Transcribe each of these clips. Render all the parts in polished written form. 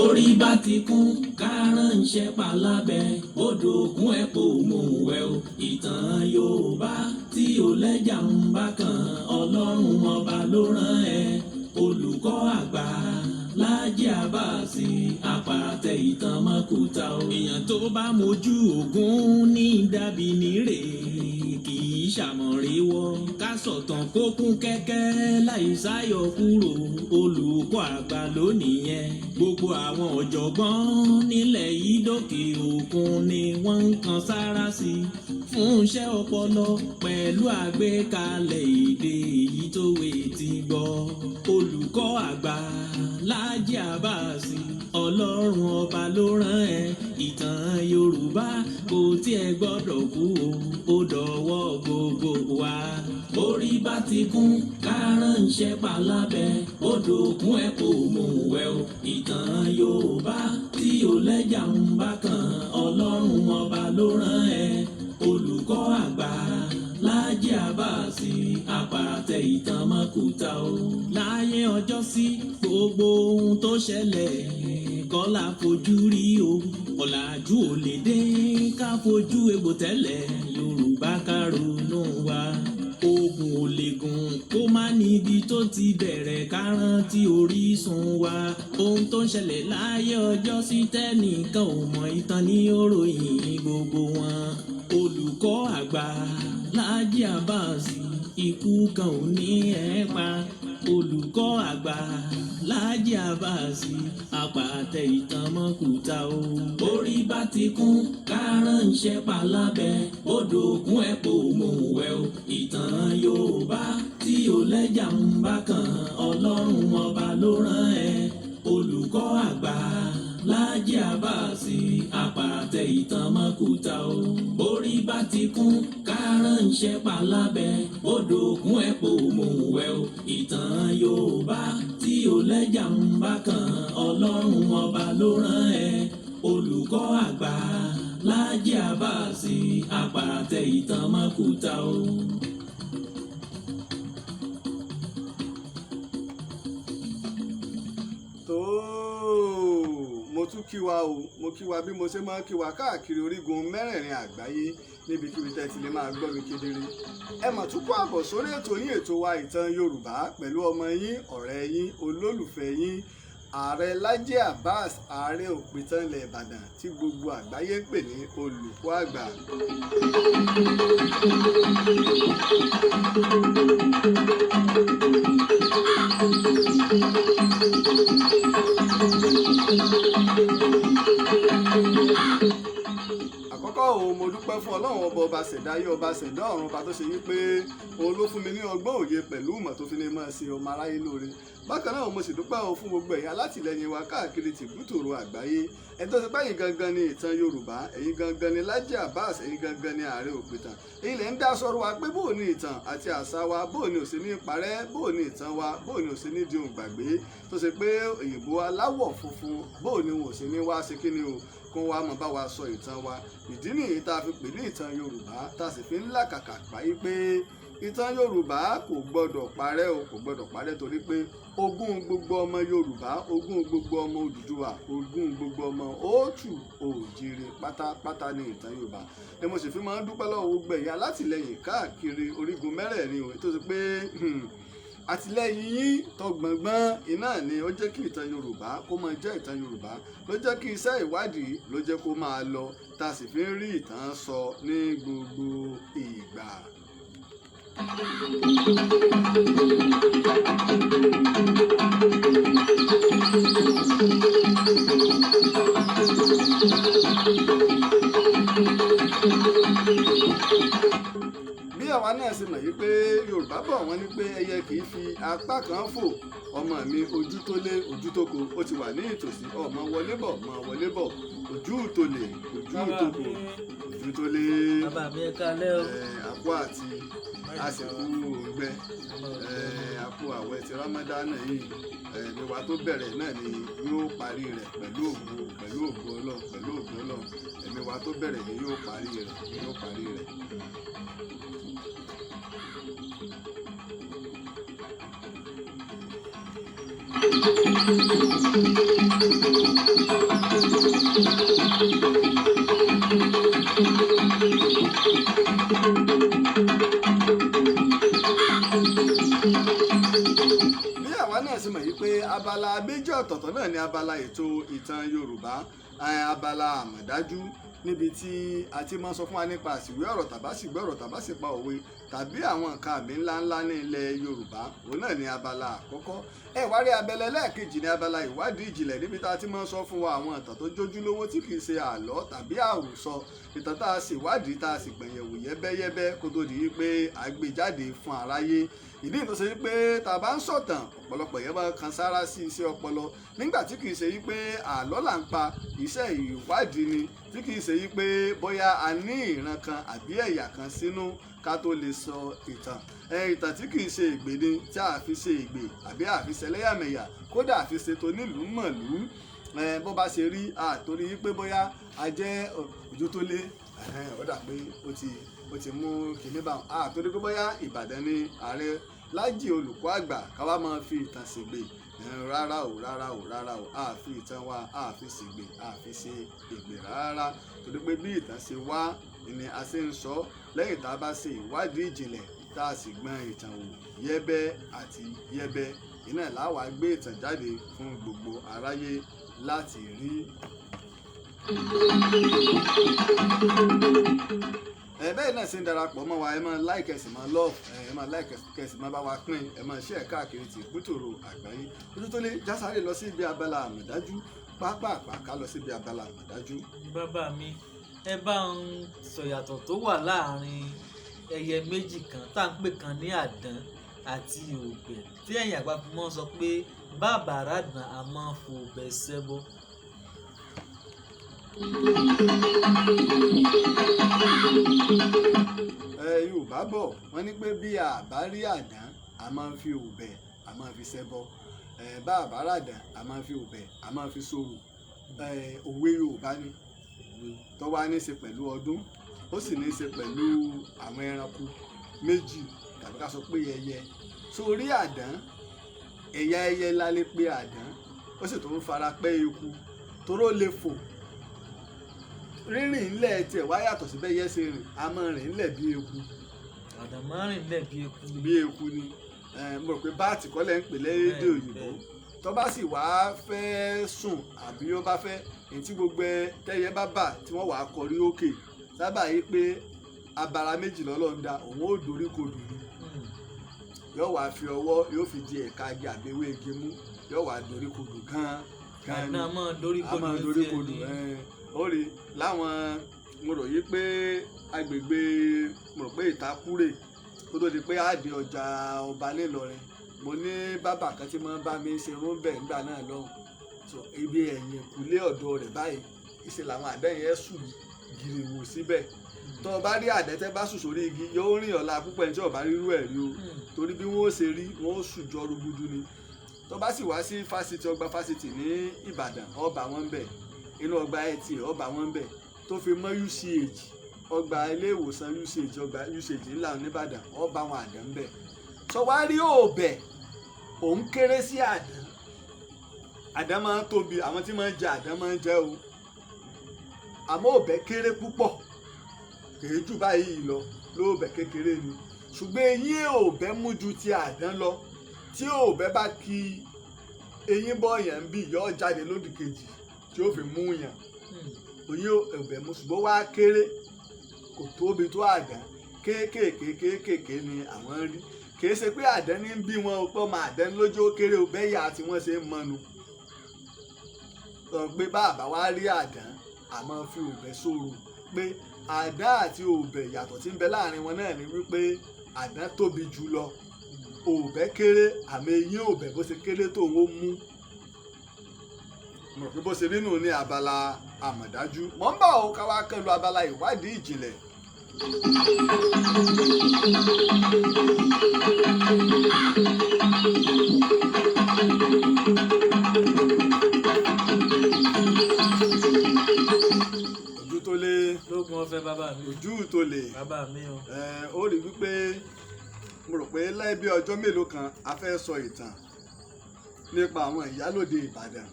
orí bá ti kún kárànṣẹ́ palábẹ́ odò òkun ẹ̀ kò mú wẹ̀ o. ìtàn Yorùbá tí ò lẹ́jà ń bá kan Ọlọ́run ọba ló rán ẹ. olùkọ́ àgbà Láàjì Àbáàsì àpàtẹ ìtàn mọ́kúta o. èèyàn tó bá mojú ògún ní dàbí nírè kì í ṣàmọ̀ríwọ́ ká sọ̀tàn kó kún kẹ́kẹ́ láì sáyọ̀ kúrò. olùkọ́ àgbà lónìí yẹn gbogbo àwọn ọ̀jọ̀gbọ́n nílẹ̀ yìí dókè òkun ni wọ́n ń kan sára sí fún iṣẹ́ ọpọlọ pẹ̀lú àgbékalẹ̀ èdè èyí tó wé ti gbọ́. olùkọ́ àgbà Láàjì Àbáàsì Ọlọ́run ọba ló rán ẹ. ìtàn Yorùbá kò tiẹ̀ gbọ́dọ̀ kú o, ó dọ̀wọ́ gbogbo wa. orí bá ti kún kárànṣẹ́ palábẹ́ odò òkun ẹ̀ kò mú wẹ̀ o. ìtàn Yorùbá tí ò lẹ́jà ń bá kan Ọlọ́run ọba ló rán ẹ. olùkọ́ àgbà Láàjì Àbáàsì àpàtẹ ìtàn mọ́kúta o. láyé ọjọ́ sí gbogbo ohun tó ṣẹlẹ̀ kọ́ la fojú rí o. ọ̀làjú ò lè dé ká fojú egbò tẹ́lẹ̀ Yorùbá ká ronú wa. ogun ò lè gùn kó má níbi tó ti bẹ̀rẹ̀ ká rántí orísun wa. ohun tó ń ṣẹlẹ̀ láyé ọjọ́ sí tẹ́nìkan ò mọ̀ ìtàn ní òròyìn gbogbo wọn. olùkọ́ àgbà Láàjì Àbáàsì ikú kan ò ní ẹ̀ pa. olùkọ́ àgbà Láàjì Àbáàsì àpàtẹ ìtàn mọ́kúta o. orí bá ti kún kárànṣẹ́ palábẹ́ odò òkun ẹ̀ kò mú wẹ̀ o. ìtàn Yorùbá tí ò lẹ́jà ń bá kan Ọlọ́run ọba ló rán ẹ. olùkọ́ àgbà Láàjì Àbáàsì àpàtẹ ìtàn mọ́kúta o. orí bá ti kún kárànṣẹ́ palábẹ́ odò òkun ẹ̀ kò mú wẹ̀ o. ìtàn Yorùbá tí ò lẹ́jà ń bá kan Ọlọ́run ọba ló rán ẹ. olùkọ́ àgbà Láàjì Àbáàsì àpàtẹ ìtàn mọ́kúta o. mo tún kí wa o, mo kí wa bí mo ṣe máa ń kí wa káàkiri orígun mẹ́rẹ̀ẹ̀rin àgbáyé níbikíbi tẹ́ ti lè máa gbọ́ mi kedere. ẹ mà tún kó àbọ̀ sórí ètò yín, ètò wa ìtàn Yorùbá pẹ̀lú ọmọ yín, ọ̀rẹ́ yín, olólùfẹ́ yín, ààrẹ Láàjì Àbáàsì, ààrẹ òpìtàn ilẹ̀ Ìbàdàn tí gbogbo àgbáyé pè ní olùkọ́ àgbà. àkọ́kọ́ o, mo dúpẹ́ fún Ọlọ́run ọba ṣẹ̀dáyé, ọba ṣẹ̀dá ọ̀run, ọba tó ṣe wípé òun ló fún mi ní ọgbọ́n òye pẹ̀lú ìmọ̀ tó fi ní máa ṣe ọmọ aráyé lóore. bákan náà mo sì dúpẹ́ o fún gbogbo ẹ̀yin alátìlẹyìn wa káàkiri tìbútòrò àgbáyé. ẹni tó ṣe pé ẹ̀yin gangan ni ìtàn Yorùbá, ẹ̀yin gangan ni Láàjì Àbáàsì, ẹ̀yin gangan ni ààrẹ òpìtàn. ẹ̀yin lẹ́ ń dá sọ̀rọ̀ wa pé bóò ni ìtàn àti àṣà wa, bóò ni ò sí ní parẹ́, bóò ni ìtàn wa, bóò ni ò sí ní di ohun gbàgbé. tó ṣe pé òyìnbó aláwọ̀ funfun bóò ni wọn ò sí ní wá ṣe kí ni o kún wa mọ̀ bá wa sọ ìtàn wa. ìdí nìyí tá a fi pè ní ìtàn Yorùbá, tá a sì fi ń làkàkà báyìí pé ìtàn Yorùbá kò gbọdọ̀ parẹ́ o, kò gbọdọ̀ parẹ́ torí pé ogún gbogbo ọmọ Yorùbá, ogún gbogbo ọmọ Odùduwà, ogún gbogbo ọmọ òòtù òjìrì pátápátá ní ìtàn Yorùbá. ni mo sì fi máa ń dúpẹ́ lọ́wọ́ gbogbo ẹ̀yin alátìlẹyìn káàkiri orígun mẹ́rẹ̀ẹ̀rin o, tó ṣe pé àtìlẹ́yìn yín tọgbọ̀ngbọ́n iná ni ó jẹ́ kí ìtàn Yorùbá kó máa jẹ́ ìtàn Yorùbá, ló jẹ́ kí iṣẹ́ ìwádìí ló jẹ́ kó máa lọ, tá a sì fi ń rí ìtàn sọ ní gbogbo ìgbà. bí àwa náà ṣe mọ̀ yìí pé Yorùbá bọ̀ wọ́n ní pé ẹyẹ kì í fi apá kan fò. ọmọ mi ojú tó lé ojú tó ko, ó ti wà ní ìtòsí, ọmọ wọlé bọ̀, mọ wọlé bọ̀, ojú tó lè ojú tó ko, ojú tó lé. bàbá mi ẹ kálẹ́ o. àpò àti àsìkò ògbẹ, àpò àwẹ̀ ti Rámádánà yìí, ìwà tó bẹ̀rẹ̀ náà ni yóò parí rẹ̀ pẹ̀lú ògo Ọlọ́run, pẹ̀lú ògo Ọlọ́run. ìwà tó bẹ̀rẹ̀ ni yóò parí rẹ̀. náà sì mọ̀ yìí pé abala méjì ọ̀tọ̀ọ̀tọ̀ náà ni abala ètò ìtàn Yorùbá, abala àmọ̀dájú níbi tí a ti máa sọ fún wa nípa àsìwé ọ̀rọ̀ tàbásìgbé ọ̀rọ̀ tàbásìpa òwe tàbí àwọn nǹkan àmì ńláńlá ní ilẹ̀ Yorùbá. Òun náà ni abala àkọ́kọ́. Wá rí abẹ́lẹ́ lẹ́ẹ̀kejì ní abala ìwádìí ìjìnlẹ̀ níbi tá a ti máa sọ fún wa àwọn ìtàn tó jójúlówó tí kìí ṣe àlọ́ tàbí àròsọ, ìtàn tá a sì wádìí tá a sì gbẹ̀yẹ̀wò yẹ́bẹ́yẹ́bẹ́ kó tó di wípé a gbé jáde fún aráyé. Ìdí tó ṣe wípé tá a bá ń sọ̀tàn ọ̀pọ̀lọpọ̀ yẹn máa kan sára sí iṣẹ́ ọpọlọ nígbà tí kìí ṣe wípé àlọ́ là ń pa, iṣẹ́ ìwádìí ni, tí kìí ṣe wípé bóyá a ní ìran kan àbí ẹ̀yà kan sínú ká tó lè sọ ìtàn. Ìtàn tí kìí ṣe ègbè ni, tí a fi ṣe ègbè àbí a fi ṣe ẹlẹ́yàmẹ̀yà, kódà a fi ṣe tonílùú mọ̀lú. Bó bá ṣe rí àtòrí wípé bóyá a jẹ́ ojú tó lé, ó dà pé ó ti mú kinní bá wọn. Àtòrí pé bóyá Ìbàdàn ni Ààrẹ Lájì olùkọ́ àgbà káwá máa fi ìtàn ṣègbè. Rárá o, a fi ìtàn wa a fi ṣègbè, a fi ṣe ègbè rárá. Torí pé bí ìtàn ṣe wá ni a ṣe ń sọ lẹ́yìn tá a bá ṣe ìwádìí ìjìnlẹ̀ tá a sì gbọ́n ìtàn wò yẹ́bẹ́ àti yẹ́bẹ́. Iná làwa gbé ìtàn jáde fún gbogbo aráyé láti rí. Bẹ́ẹ̀ náà ṣe ń darapọ̀ mọ́ wa, ẹ máa like, ẹ sì máa love, ẹ máa like, ẹ sì máa bá wa pín, ẹ máa share káàkiri ti ìbútòrò àgbáyé. Ojútólé jásáré lọ sí ibi abala àmọ̀dájú, pápápá ká lọ sí ibi abala àmọ̀dájú. Bàbá mi, ẹ bá ń sọ ìyàtọ̀ tó wà láàrin ẹyẹ méjì kan tá à ń pè kan ní àdán àti òbẹ̀, tí ẹ̀yin àgbà fi mọ́ sọ pé bàbá àràdàn a máa ń fòbẹ̀ ṣẹbọ. Yorùbá bọ̀ wọ́n ní pé bí a bá rí àdán a máa ń fi òbẹ̀ a máa fi ṣẹbọ, bá a bá ràdán a máa ń fi òbẹ̀ a máa fi ṣorò. Òwe Yorùbá ni tó wá ní í ṣe pẹ̀lú ọdún, ó sì ní í ṣe pẹ̀lú àwọn ẹranko méjì tàbí ká sọ pé ẹyẹ. Sórí àdán, ẹ̀yà ẹyẹ la lè pe àdán, ó sì tó ń fara pẹ́ eku toró lè fò. Rírìn ńlẹ̀ tiẹ̀ wá yàtọ̀ sí bẹ́ẹ̀ yẹ́ ṣe rìn, a máa rìn ńlẹ̀ bí eku. Àdán máa rìn ńlẹ̀ bí eku. Bí eku ni. Mo rò pé báàtì kọ́ lẹ́ ń pè lédè òyìnbó. Tó bá sì wá fẹ́ sùn àbí ó bá fẹ́ èyí tí gbogbo tẹ́yẹ bá bà tí wọ́n wàá kọrí òkè, sábà yí pé abara méjì lọ́lọ́run dá, òun ó dorí kodò ni. Yóò wá fi ọwọ́ yóò fi di ẹ̀ka igi àbẹ̀wé igi mú, yóò wá dorí kodò gan-an. Àdán a máa dorí kodò ó rí láwọn, mo rò yí pé agbègbè, mo rò pé Ìtakúrè kó tó di pé á di ọjà ọba nílọrin, mo ní bàbá kan tí wọ́n bá mi ṣe rúbẹ̀ nígbà náà lọ́hùn. Ibi ẹ̀yìn ìkúlé ọ̀dọ̀ rẹ̀ báyìí ìṣe làwọn àdán yẹn sùn gìrì wò síbẹ̀. Tó o bá rí àdẹ́tẹ́ bá sùn sórí igi yóò rìn ọ̀la púpọ̀ ẹni tí ọba rírú ẹ̀ rí o, torí bí wọ́n ṣe rí wọ́n sùn jọ rúgudu ni. Tó bá sì wá sí fásitì, ọgbà fásitì ní Ìbàdàn, ọba wọn bẹ̀, inú ọgbà ẹtì ọba wọn bẹ̀, tó fi mọ́ UCH, ọgbà ilé ìwòsàn UCH, ọgbà UCH ńlá nìbàdàn, ọba wọn àdán bẹ̀. Sọ wá rí òbẹ̀, òun kéré sí àdán. Àdán máa ń tóbi, àwọn tí máa ń jẹ àdán máa ń jẹ o, àmọ́ òbẹ̀ kéré púpọ̀, kèé jù báyìí lọ, lóòbẹ̀ kékeré ni. Ṣùgbọ́n eyín òbẹ̀ mú ju ti àdán lọ. Tí òbẹ̀ bá ki eyín bọ́ yẹn ń bì, yóò jáde lódì kejì tí ó fi mú yàn. Oyín òbẹ̀ mú, ṣùgbọ́n wá kéré, kò tóbi tó àdán, kéékèèké ni àwọn rí. Kìí ṣe pé àdán ní bí wọn ò pọ̀ mọ́ àdán lójú ó kéré o, bẹ́yà tí wọ́n ṣe ń mọnu. Sọ pé bàbá wa rí àdán àmọ́ fi òbẹ̀ ṣòro, pé àdán àti òbẹ̀ yàtọ̀ tí ń bẹ láàrin wọn náà ni wípé àdán tóbi jù lọ, òbẹ̀ kéré, àmọ́ eyín òbẹ̀ bó ṣe kéré tó ń mú. Mo rò pé bó ṣe nínú ní abala àmọ̀dájú. Mọ̀ ń bá ọ ká wá kán lu abala ìwádìí ìjìnlẹ̀. Ojú tó lé lógun ọ̀fẹ́ bàbá mi. Ojú tó lé bàbá mi o. Ó rí wípé mo rò pé láì bí ọjọ́ mélòó kan a fẹ́ sọ ìtàn nípa àwọn ìyálòde Ìbàdàn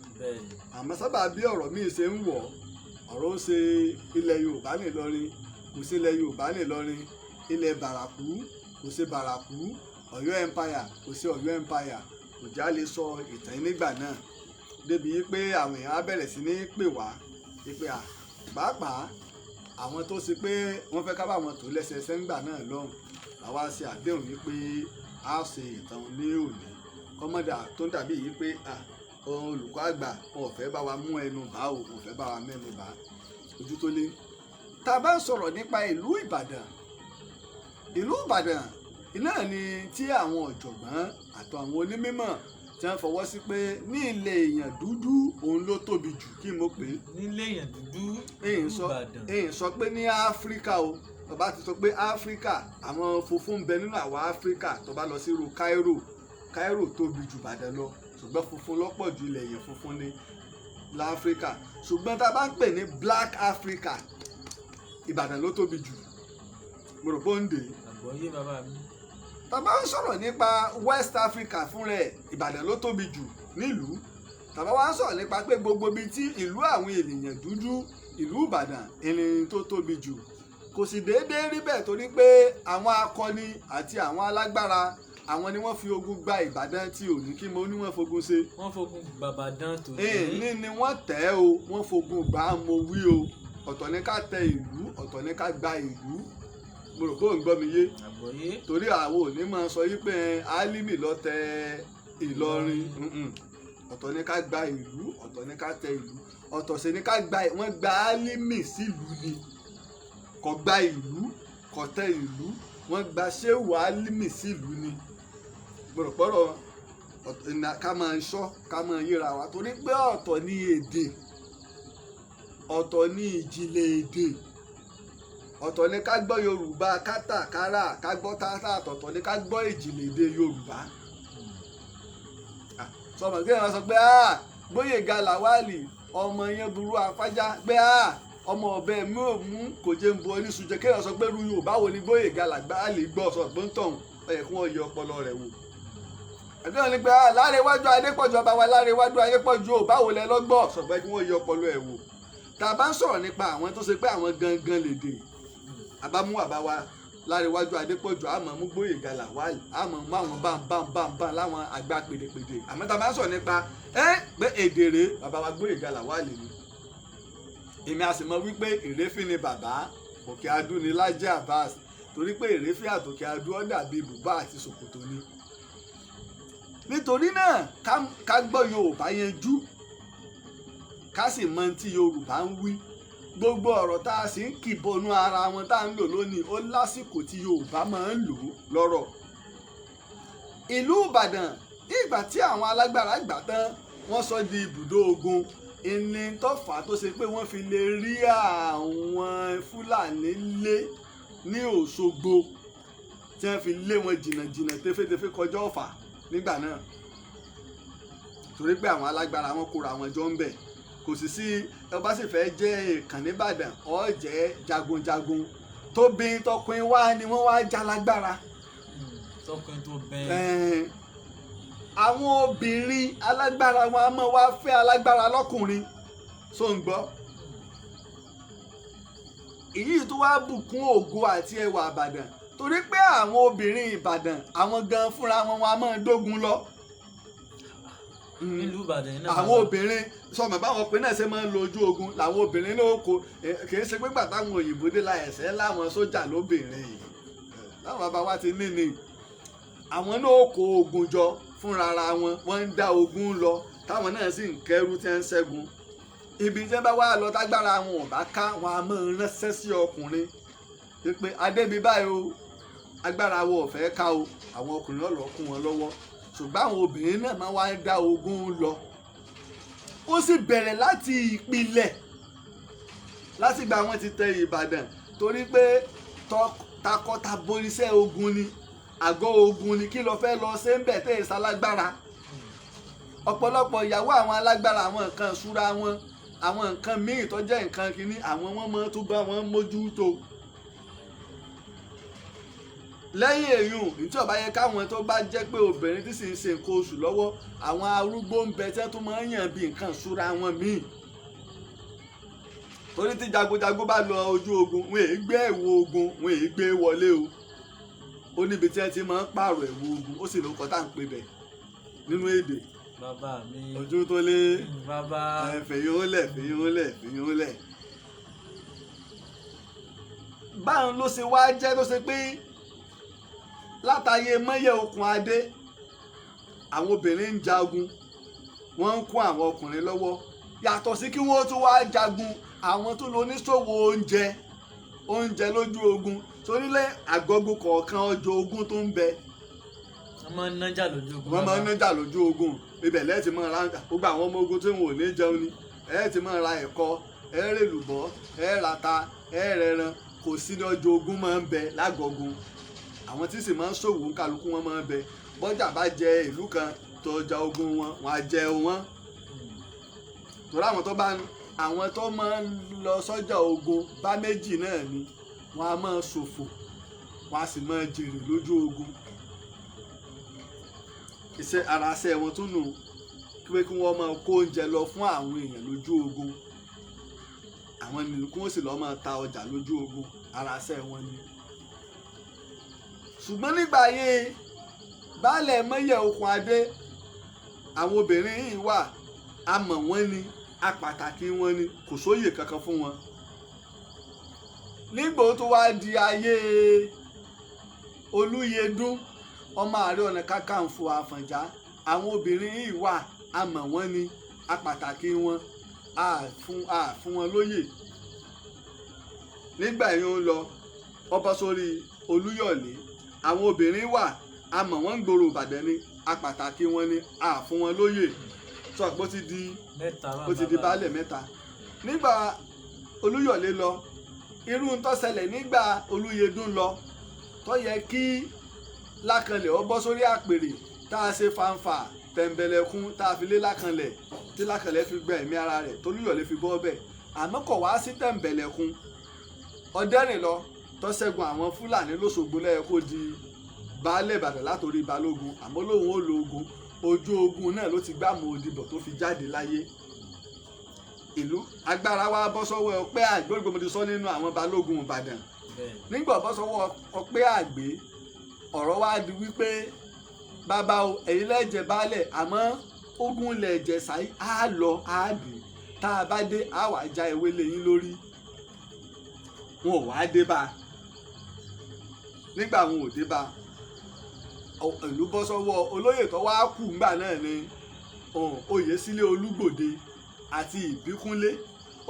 àmọ́ sábà bí ọ̀rọ̀ míì ṣe ń wọ̀ ọ̀rọ̀ ó ṣe ilẹ̀ Yorùbá nìlọrin kò sí ilẹ̀ Yorùbá nìlọrin ilẹ̀ Bàràkú kò sí Bàràkú Ọ̀yọ́ empire kò sí Ọ̀yọ́ empire kò já lè sọ ìtàn nígbà náà débi pé àwọn èèyàn á bẹ̀rẹ̀ sí ní pè wá pé pàápàá àwọn tó ṣe pé wọ́n fẹ́ ká bá wọn tó lẹ́sẹẹsẹ ńgbà náà lọ́hùn àwa ṣe àdéhùn wípé a ṣe ìtàn ní òní kọ́mọ́dà tó ń dàbí yìí pé olùkọ́ àgbà wọn ò fẹ́ bá wa mú ẹnu bá o wọn ò fẹ́ bá wa mẹ́nu bá ojú tó lé. tá a bá ń sọ̀rọ̀ nípa ìlú Ìbàdàn iná ni tí àwọn ọ̀jọ̀gbọ́n àti àwọn onímọ̀ tí wọ́n fọwọ́ sí pé ní ilẹ̀ èèyàn dúdú òun ló tóbi jù kí mo pè é. nílé èèyàn dúdú Ìbàdàn. èèyàn sọ pé ní Áfíríkà o tó bá ti sọ pé Áfíríkà àwọn funfun ń bẹ nínú àwọn Áfíríkà tó bá lọ sí irú Cairo tóbi jù Ìbàdàn lọ ṣùgbọ́n funfun lọ́pọ̀ ju ilẹ̀ èèyàn funfun ní láfíríkà ṣùgbọ́n tá a bá ń pè ní Black Africa Ìbàdàn ló tóbi jù mo rò pé ó ń dè. àgbọ̀yé bàbá mi. tá a bá ń sọ̀rọ̀ nípa West Africa fúnra ẹ̀ Ìbàdàn ló tóbi jù nílùú tàbá wá ń sọ̀rọ̀ nípa pé gbogbo ibi tí ìlú àwọn ènìyàn dúdú ìlú Ìbàdàn ènìyàn tó tóbi jù kò sì déédéé rí bẹ́ẹ̀ torí pé àwọn akọni àti àwọn alágbára àwọn ni wọ́n fi ogun gba Ìbàdàn tí ò ní kí mo ní wọ́n fogun ṣe. wọ́n fogun gbàbàdàn tó ní. ní wọ́n tẹ̀ o wọ́n fogun gbà á mo wí o ọ̀tọ̀ ní ká tẹ ìlú ọ̀tọ̀ ní ká gba ìlú mo rò pé ò ń gbọ́ mi yé. àgbọ̀yé. torí àwọn òní máa sọ yí pé Álímì ló tẹ Ìlọrin ọ̀tọ̀ ní ká gba ìlú ọ̀tọ̀ ní ká tẹ ìlú ọ̀tọ̀ sì ní ká gba wọ́n gba Álímì sílùú ni kò gba ìlú kò tẹ ìlú wọ́n gba Ṣéhù Álímì sílùú ni gbọ̀rọ̀pọ̀rọ̀ ká máa ṣọ́ ká máa yíra wa torí pé ọ̀tọ̀ ní èdè ọ̀tọ̀ ní ìjìnlẹ̀ èdè ọ̀tọ̀ ní ká gbọ́ Yorùbá kátàkárà ká gbọ́ tátà ọ̀tọ̀ ní ká gbọ́ ìjìnlẹ̀ èdè Yorùbá. sọmọ kí ẹ sọ pé Gbóyèga Làwálì ọmọ yẹn burú afájá pé ọmọ ọbẹ mi ò mú kò jẹ́ ń bo oníṣùjẹ kí ẹ sọ pé ru Yorùbá wo ni Gbóyèga Làwálì gbọ́ sọ pé ń tọ̀hún ọyẹ kí wọ́n yọ ọpọlọ rẹ̀ wò. ẹgbẹ́ wọn ni pé Lárewájú Adépọ̀jù ọba wa Lárewájú Adépọ̀jù ò báwo lẹ lọ́gbọ́ sọ pé kí wọ́n yọ ọpọlọ ẹ̀ wò. tá a bá ń sọ̀rọ̀ nípa àwọn tó ṣe pé àwọn gangan lèdè àbámú àbáwa Lárewájú Adépọ̀jù àmọ́ mú Gbóyèga Làwálì àmọ́ mú àwọn bámbámbámbám láwọn àgbà pèdèpèdè àmọ́ tá a bá ń sọ̀rọ̀ nípa pé èdè rèé bàbá wa Gbóyèga Làwálì ni. èmi a sì mọ wípé Ìrèfín ni bàbá Òkè Adú ni Lájí Abbas torí pé Ìrèfín àtòkè Adú ó dàbí bùbá àti ṣòkòtò ni. nítorí náà ká gbọ́ Yorùbá yanjú ká sì mọ tí Yorùbá ń wí gbogbo ọ̀rọ̀ tá a sì ń kìbọnú ara wọn tá a ń lò lónìí ó lásìkò tí Yorùbá máa ń lò lọ́rọ̀. ìlú Ìbàdàn ìgbà tí àwọn alágbára gbà tán wọ́n sọ di ibùdó ogun ìní tọ́fà tó ṣe pé wọ́n fi lè rí àwọn Fúlàní lé ní Òṣogbo tí wọ́n fi lé wọn jìnnàjìnnà tẹfẹtẹfẹ kọjá Ọ̀fà nígbà náà torí pé àwọn alágbára wọn kóra wọn jọ ń bẹ̀ kò sì sí ọba sì fẹ́ jẹ́ èèkàn nìbàdàn ó jẹ́ jagunjagun tó bí tọkùnrin wá ni wọ́n wá jalágbára. tọkùnrin tó bẹ́ẹ̀. àwọn obìnrin alágbára wọn a máa wá fẹ́ alágbára lọ́kùnrin tó ń gbọ́. èyí tó wá bùkún ògo àti ẹwà Ìbàdàn torí pé àwọn obìnrin Ìbàdàn àwọn gan fúnra wọn a máa dógun lọ. nílùú Ìbàdàn náà. àwọn obìnrin sọmọ báwọn ọkùnrin náà ṣe máa ń lo ojú ogun làwọn obìnrin náà kó kì í ṣe pé gbà táwọn òyìnbó dé la ẹsẹ̀ láwọn sójà lóbìnrin yìí láwọn bàbá wa ti ní ni àwọn náà kó ogun jọ fúnra wọn ń dá ogun lọ táwọn náà sì ń kẹrù tí ń ṣẹ́gun ibi tí wọ́n bá wà lọ tágbára wọn ò bá ká wọn a máa ránṣẹ́ sí ọkùnrin pé adébí báyìí o agbára wọn ò fẹ́ ká o àwọn ọkùnrin náà lọ kún wọn lọ́wọ́ ṣùgbọ́n àwọn obìnrin náà máa wá ń dá ogun lọ ó sì bẹ̀rẹ̀ láti ìpìlẹ̀ láti gba wọn ti tẹ Ìbàdàn torí pé takọtabo iṣẹ́ ogun ni àgọ́ ogun ni kí ló fẹ́ lọ ṣe ń bẹ̀ tẹ́ ìsalágbára ọ̀pọ̀lọpọ̀ ìyàwó àwọn alágbára àwọn nǹkan ìṣúra wọn àwọn nǹkan míì tó jẹ́ nǹkan kínní àwọn wọn máa tún bá wọn mójútó lẹ́yìn èyún tí ó bá yẹ káwọn tó bá jẹ́ pé obìnrin tí sì ń ṣe nǹkan oṣù lọ́wọ́ àwọn arúgbó ń bẹ tẹ́ tó máa ń yàn bí nǹkan ìṣúra wọn míì torí tí jagunjagun bá lọ ojú ogun wọn èé gbé ẹ̀wù ogun wọn èé gbé wọlé o ó níbi tí wọ́n ti máa ń pààrọ̀ ẹ̀wù ogun ó sì ló kọ́ tá à ń pè bẹ̀ nínú èdè bàbá mi ojú tó lé bàbá fèyún ó lẹ̀ báwọn ló ṣe wá jẹ́ tó ṣe pé látàyè mọ́yẹ̀ okùn adé àwọn obìnrin ń jagun wọ́n ń kún àwọn ọkùnrin lọ́wọ́ yàtọ̀ sí kí wọ́n tún wá jagun àwọn tó lọ oníṣòwò oúnjẹ lójú ogun torílẹ̀ àgọ́gun kọ̀ọ̀kan ọjọ́ ogun tó ń bẹ wọ́n máa ń nájà lójú ogun. wọ́n máa ń nájà lójú ogun ibẹ̀ lẹ́ẹ̀tì máa ra gbogbo àwọn ọmọ ogun tí wọn ò ní jẹun ni ẹ̀ẹ́tì máa ra ẹ̀kọ ẹ̀ẹ́rẹ̀ lùbọ́ ẹ̀ẹ́rata ẹ̀ẹ́rẹ̀ran kò sí ní ọjọ́ ogun máa ń bẹ lágọ̀ọ́gun àwọn tí sì máa ń ṣòwò ń kálukú wọn máa ń bẹ bọ́jà bá jẹ ìlú kan tó ja ogun wọn wọn á jẹ wọn torí àwọn tó máa ń lọ sọ́jà ogun bá méjì náà ni wọn á máa ṣòfò wọn á sì máa jèrè lójú ogun iṣẹ́ ara ṣẹ́ wọn tún nù pé kí wọ́n máa kó oúnjẹ lọ fún àwọn èèyàn lójú ogun àwọn nìyí kí wọ́n sì lọ́ọ́ máa ta ọjà lójú ogun ara ṣẹ́ wọn ni. ṣùgbọ́n nígbà ayé baálẹ̀ mọ́yẹ̀ okùn adé àwọn obìnrin yìí wà a mọ̀ wọ́n ni a pàtàkì wọn ni kò sóyè kankan fún wọn. nígbà tó wá di ayé Olúyẹdùn ọmọ Ààrẹ Ọ̀nà Kakanfò Àfọ̀njá àwọn obìnrin yìí wà a mọ̀ wọ́n ni a pàtàkì wọn a fún wọn lóyè. nígbà yẹn ó lọ ó bọ́ sórí Olúyọ̀lé àwọn obìnrin wà a mọ̀ wọ́n ń gbòòrò Ìbàdàn ni a pàtàkì wọn ni a fún wọn lóyè sọ pé ó ti di baálẹ̀ mẹ́ta. nígbà Olúyọ̀lé lọ irú tó ṣẹlẹ̀ nígbà Olúyẹdùn lọ tó yẹ kí Lákanlẹ̀ ó bọ́ sórí àpèrè tá a ṣe fanfà tẹ̀m̀bẹ̀lẹ̀kún tá a fi lé Lákanlẹ̀ tí Lákanlẹ̀ fi gba ẹ̀mí ara rẹ̀ tOlúyọ̀lé fi bọ́ bẹ̀ àmọ́ kò wá sí tẹ̀m̀bẹ̀lẹ̀kún Ọdẹ́rìnlọ tó ṣẹ́gun àwọn Fúlàní l'Óṣogbo lẹ́yẹ kó di baálẹ̀ Ìbàdàn látòrí Balógun àmọ́ lòun ò lo ogun ojú ogun náà ló ti gbàmù òdìbò tó fi jáde láyé. ìlú agbára wa bọ́ sọ́wọ́ Ọpẹ́ Àgbé olùgbòmò ti sọ nínú àwọn Balógun Ìbàdàn nígbà bọ́ sọ́wọ́ Ọpẹ́ Àgbé ọ̀rọ̀ wa di wípé bàbá o ẹ̀yin lẹ́jẹ̀ baálẹ̀ àmọ́ ogun lẹ̀jẹ̀ sáyé á lọ á dé tá a bá dé á wà já ewé lẹ́yìn lórí wọn ò wá dé bá nígbà wọn ò dé bá ìlú bọ́ sọ́wọ́ olóyè tó wá kù ńgbà náà ni Oyèsílẹ̀ Olúgbòde àti Ìbíkúnlé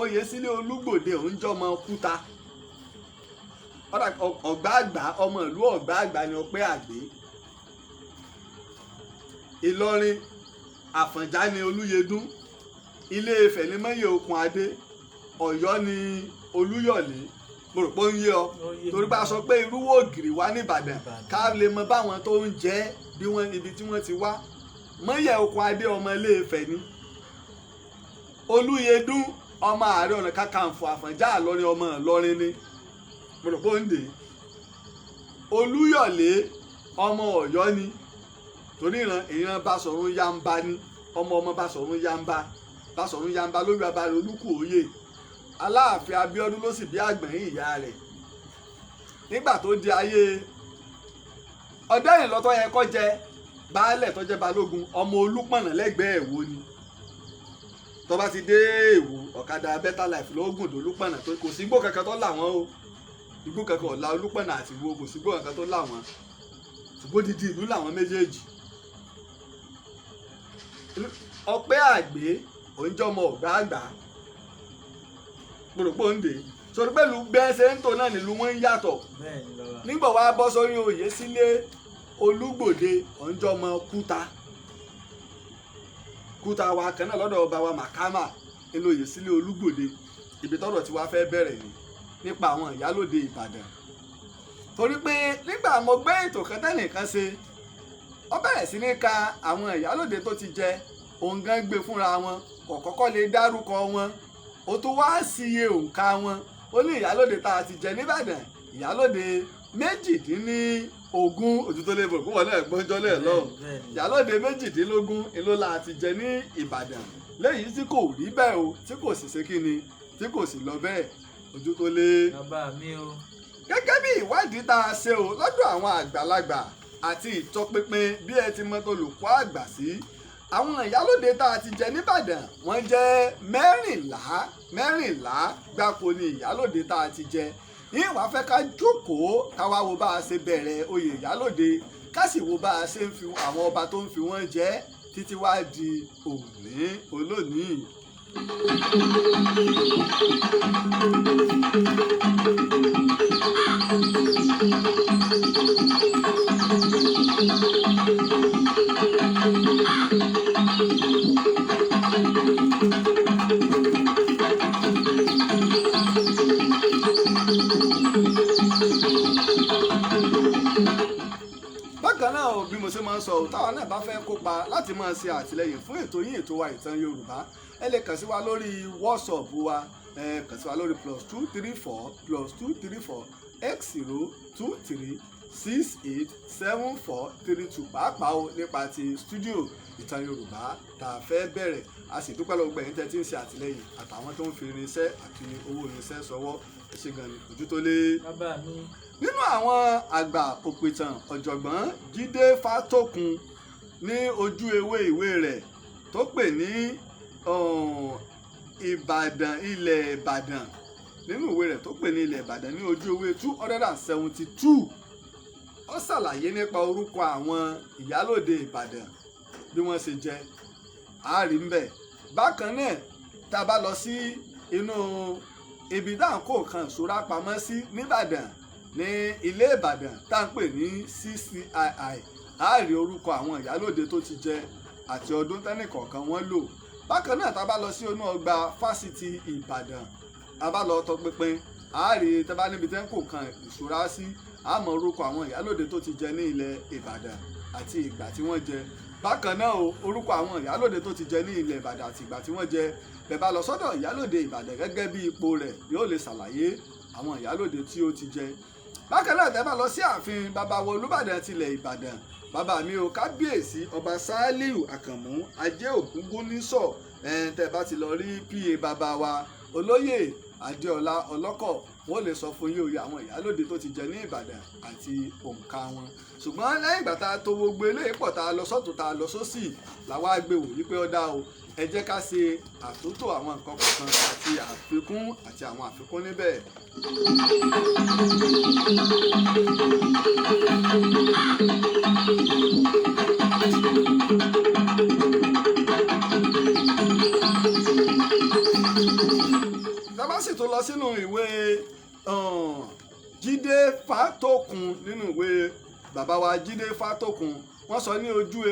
Oyèsílẹ̀ Olúgbòde òun jọmọ Kúta ọ̀gbá àgbà ọmọ ìlú ọ̀gbá àgbà ni Ọpẹ́ Àgbé Ìlọrin Àfọ̀njá ni Olúyẹdùn Ilé Ifẹ̀ ni mọ́yẹ̀ okùn adé Ọ̀yọ́ ni Olúyọ̀lé mo rò pé ó ń yé ọ torí bá a sọ pé irúwó ògiri wá ní Ìbàdàn ká lè mọ báwọn tó ń jẹ bí wọn ibi tí wọ́n ti wá mọ́yẹ̀ okùn adé ọmọ Ilé Ifẹ̀ ni Olúyẹdùn ọmọ Ààrẹ Ọ̀nà Kakanfò Àfọ̀njá Ìlọrin ọmọ Ìlọrin ni mo rò pé ó ń dè Olúyọ̀lé ọmọ Ọ̀yọ́ ni torí ìran Basọ̀rún Yánbá ni ọmọ Basọ̀rún Yánbá lórí abalẹ̀ Olúkòóyè Aláàfin Abíọ́dún ló sì bí Àgbọ̀nrín ìyá rẹ̀ nígbà tó di ayé Ọdẹ́rìnlọ tó yẹ kó jẹ baálẹ̀ tó jẹ Balógun ọmọ Olúpọ̀nà lẹ́gbẹ̀ẹ́ Èwo ni tó bá ti dé Èwo ọ̀kadà Better Life lóògùn d'Olúpọ̀nà tó kò sí igbó kankan tó là wọ́n o igbó kankan ọ̀la Olúpọ̀nà àti Ìwó kò sí igbó kankan tó là wọ́n ṣùgbọ́n dídí ìlú làwọn méjèèjì. Ọpẹ́ Àgbé òǹjọmọ ọ̀gá àgbà gbòròpó ń dè sórí pẹ̀lú gbẹ́sẹ̀ ń tò náà nílùú wọn ń yàtọ̀ nígbà wàá bọ́ sórí Oyèsílẹ̀ Olúgbòde òǹjọmọ Kúta wa kan náà lọ́dọ̀ ọba wa Màkámà nínú Oyèsílẹ̀ Olúgbòde ibi tọ́rọ̀ tí wàá fẹ́ bẹ̀rẹ̀ ni nípa àwọn ìyálòde Ìbàdàn torí pé nígbà mo gbé ètò kan tẹ́nìkan ṣe ó bẹ̀rẹ̀ sí ní ka àwọn ìyálòde tó ti jẹ òun gan gbé fúnra wọn kò kọ́kọ́ lè dárúkọ wọn ó tún wá sí iye òǹkà wọn ó ní ìyálòde tá a ti jẹ nìbàdàn ìyálòde ogún Ojútólé bò kó wọlé ẹ̀gbọ́njọ́lẹ̀ lọ ìyálóde méjìdínlógún ló la ti jẹ ní Ìbàdàn lẹ́yìn tí kò rí bẹ́ẹ̀ o tí kò sì ṣe kíni tí kò sì lọ bẹ́ẹ̀ Ojútólé. bàbá mi o. gẹ́gẹ́ bí ìwádìí tá a ṣe o lọ́dọ̀ àwọn àgbàlagbà àti ìtọpinpin bí ẹ ti mọ tolùkọ́ àgbà sí àwọn ìyálóde tá a ti jẹ nìbàdàn wọ́n jẹ́ mẹ́rìnlá gbáko ni ìyálóde tá a ti jẹ ní ìwà fẹ́ ká jókòó ká wá wo bá a ṣe bẹ̀rẹ̀ oyè ìyálóde ká sì wo bá a ṣe ń fi àwọn ọba tó ń fi wọ́n jẹ títí wá di òní olónìí. bákan náà bí mo ṣe máa ń sọ táwa náà bá fẹ́ kópa láti máa ṣe àtìlẹyìn fún ètò yín ètò wa ìtàn Yorùbá ẹ lè kàn sí wa lórí WhatsApp wa kàn sí wa lórí +234 x023687432 pàápàá o nípa ti stúdíò ìtàn Yorùbá tá a fẹ́ bẹ̀rẹ̀ a sì dúpẹ́ lọ́wọ́ gbẹ̀yìn tẹ́ tí ń ṣe àtìlẹyìn àtàwọn tó ń fi irinṣẹ́ àti owó irinṣẹ́ sọwọ́ ẹ ṣé gan ni Ojútólé. bàbá mi. nínú àwọn àgbà òpìtàn ọ̀jọ̀gbọ́n Jídé Fátókun ní ojú ewé ìwé rẹ̀ tó pè ní Ìbàdàn ilẹ̀ Ìbàdàn nínú ìwé rẹ̀ tó pè ní ilẹ̀ Ìbàdàn ní ojú ewé 272 ó ṣàlàyé nípa orúkọ àwọn ìyálóde Ìbàdàn bí wọ́n ṣe jẹ́ àárí ń bẹ̀. bákan náà tá a bá lọ sí inú ibi dáńkò kan ìṣúra pamọ́ sí nìbàdàn ní ilé Ìbàdàn tá à ń pè ní CCII àárí orúkọ àwọn ìyálóde tó ti jẹ àti ọdún tẹ́nìkọ̀ọ̀kan wọ́n lò. bákan náà tá a bá lọ sí inú ọgbà fásitì Ìbàdàn a bá lọ tọpinpin àárí tá a bá níbi tẹ́ńkò kan ìṣúra sí àmọ́ orúkọ àwọn ìyálóde tó ti jẹ ní ilẹ̀ Ìbàdàn àti ìgbà tí wọ́n jẹ. bákan náà orúkọ àwọn ìyálóde tó ti jẹ ní ilẹ̀ Ìbàdàn àti ìgbà tí wọ́n jẹ bẹ́ẹ̀ bá lọ sọ́dọ̀ ìyálóde Ìbàdàn gẹ́gẹ́ bí ipò rẹ̀ yóò lè ṣàlàyé àwọn ìyálóde tí ó ti jẹ. bákan náà tẹ́ bá lọ sí ààfin bàbá wa Olúbàdàn tilẹ̀ Ìbàdàn bàbá mi ò kábíyèsí ọba Sàálíù Àkànmú Ajé Ògúngúnnísọ̀ tẹ́ bá ti lọ rí PA bàbá wa olóyè Adéọlá Ọlọ́kọ̀ wọ́n lè sọ fún yín òye àwọn ìyálóde tó ti jẹ ní Ìbàdàn àti òǹkà wọn. ṣùgbọ́n lẹ́yìn ìgbà tá a tó gbogbo eléyìí pọ̀ tá a lọ sọ́tún tá a lọ sósì làwa gbèwò wípé ó dá o ẹ jẹ́ ká ṣe àtúntò àwọn nǹkan kọ̀ọ̀kan àti àfikún àti àwọn àfikún níbẹ̀. tábà sì tó lọ sínú ìwé Jídé Fátókun nínú ìwé bàbá wa Jídé Fátókun wọ́n sọ ní ojú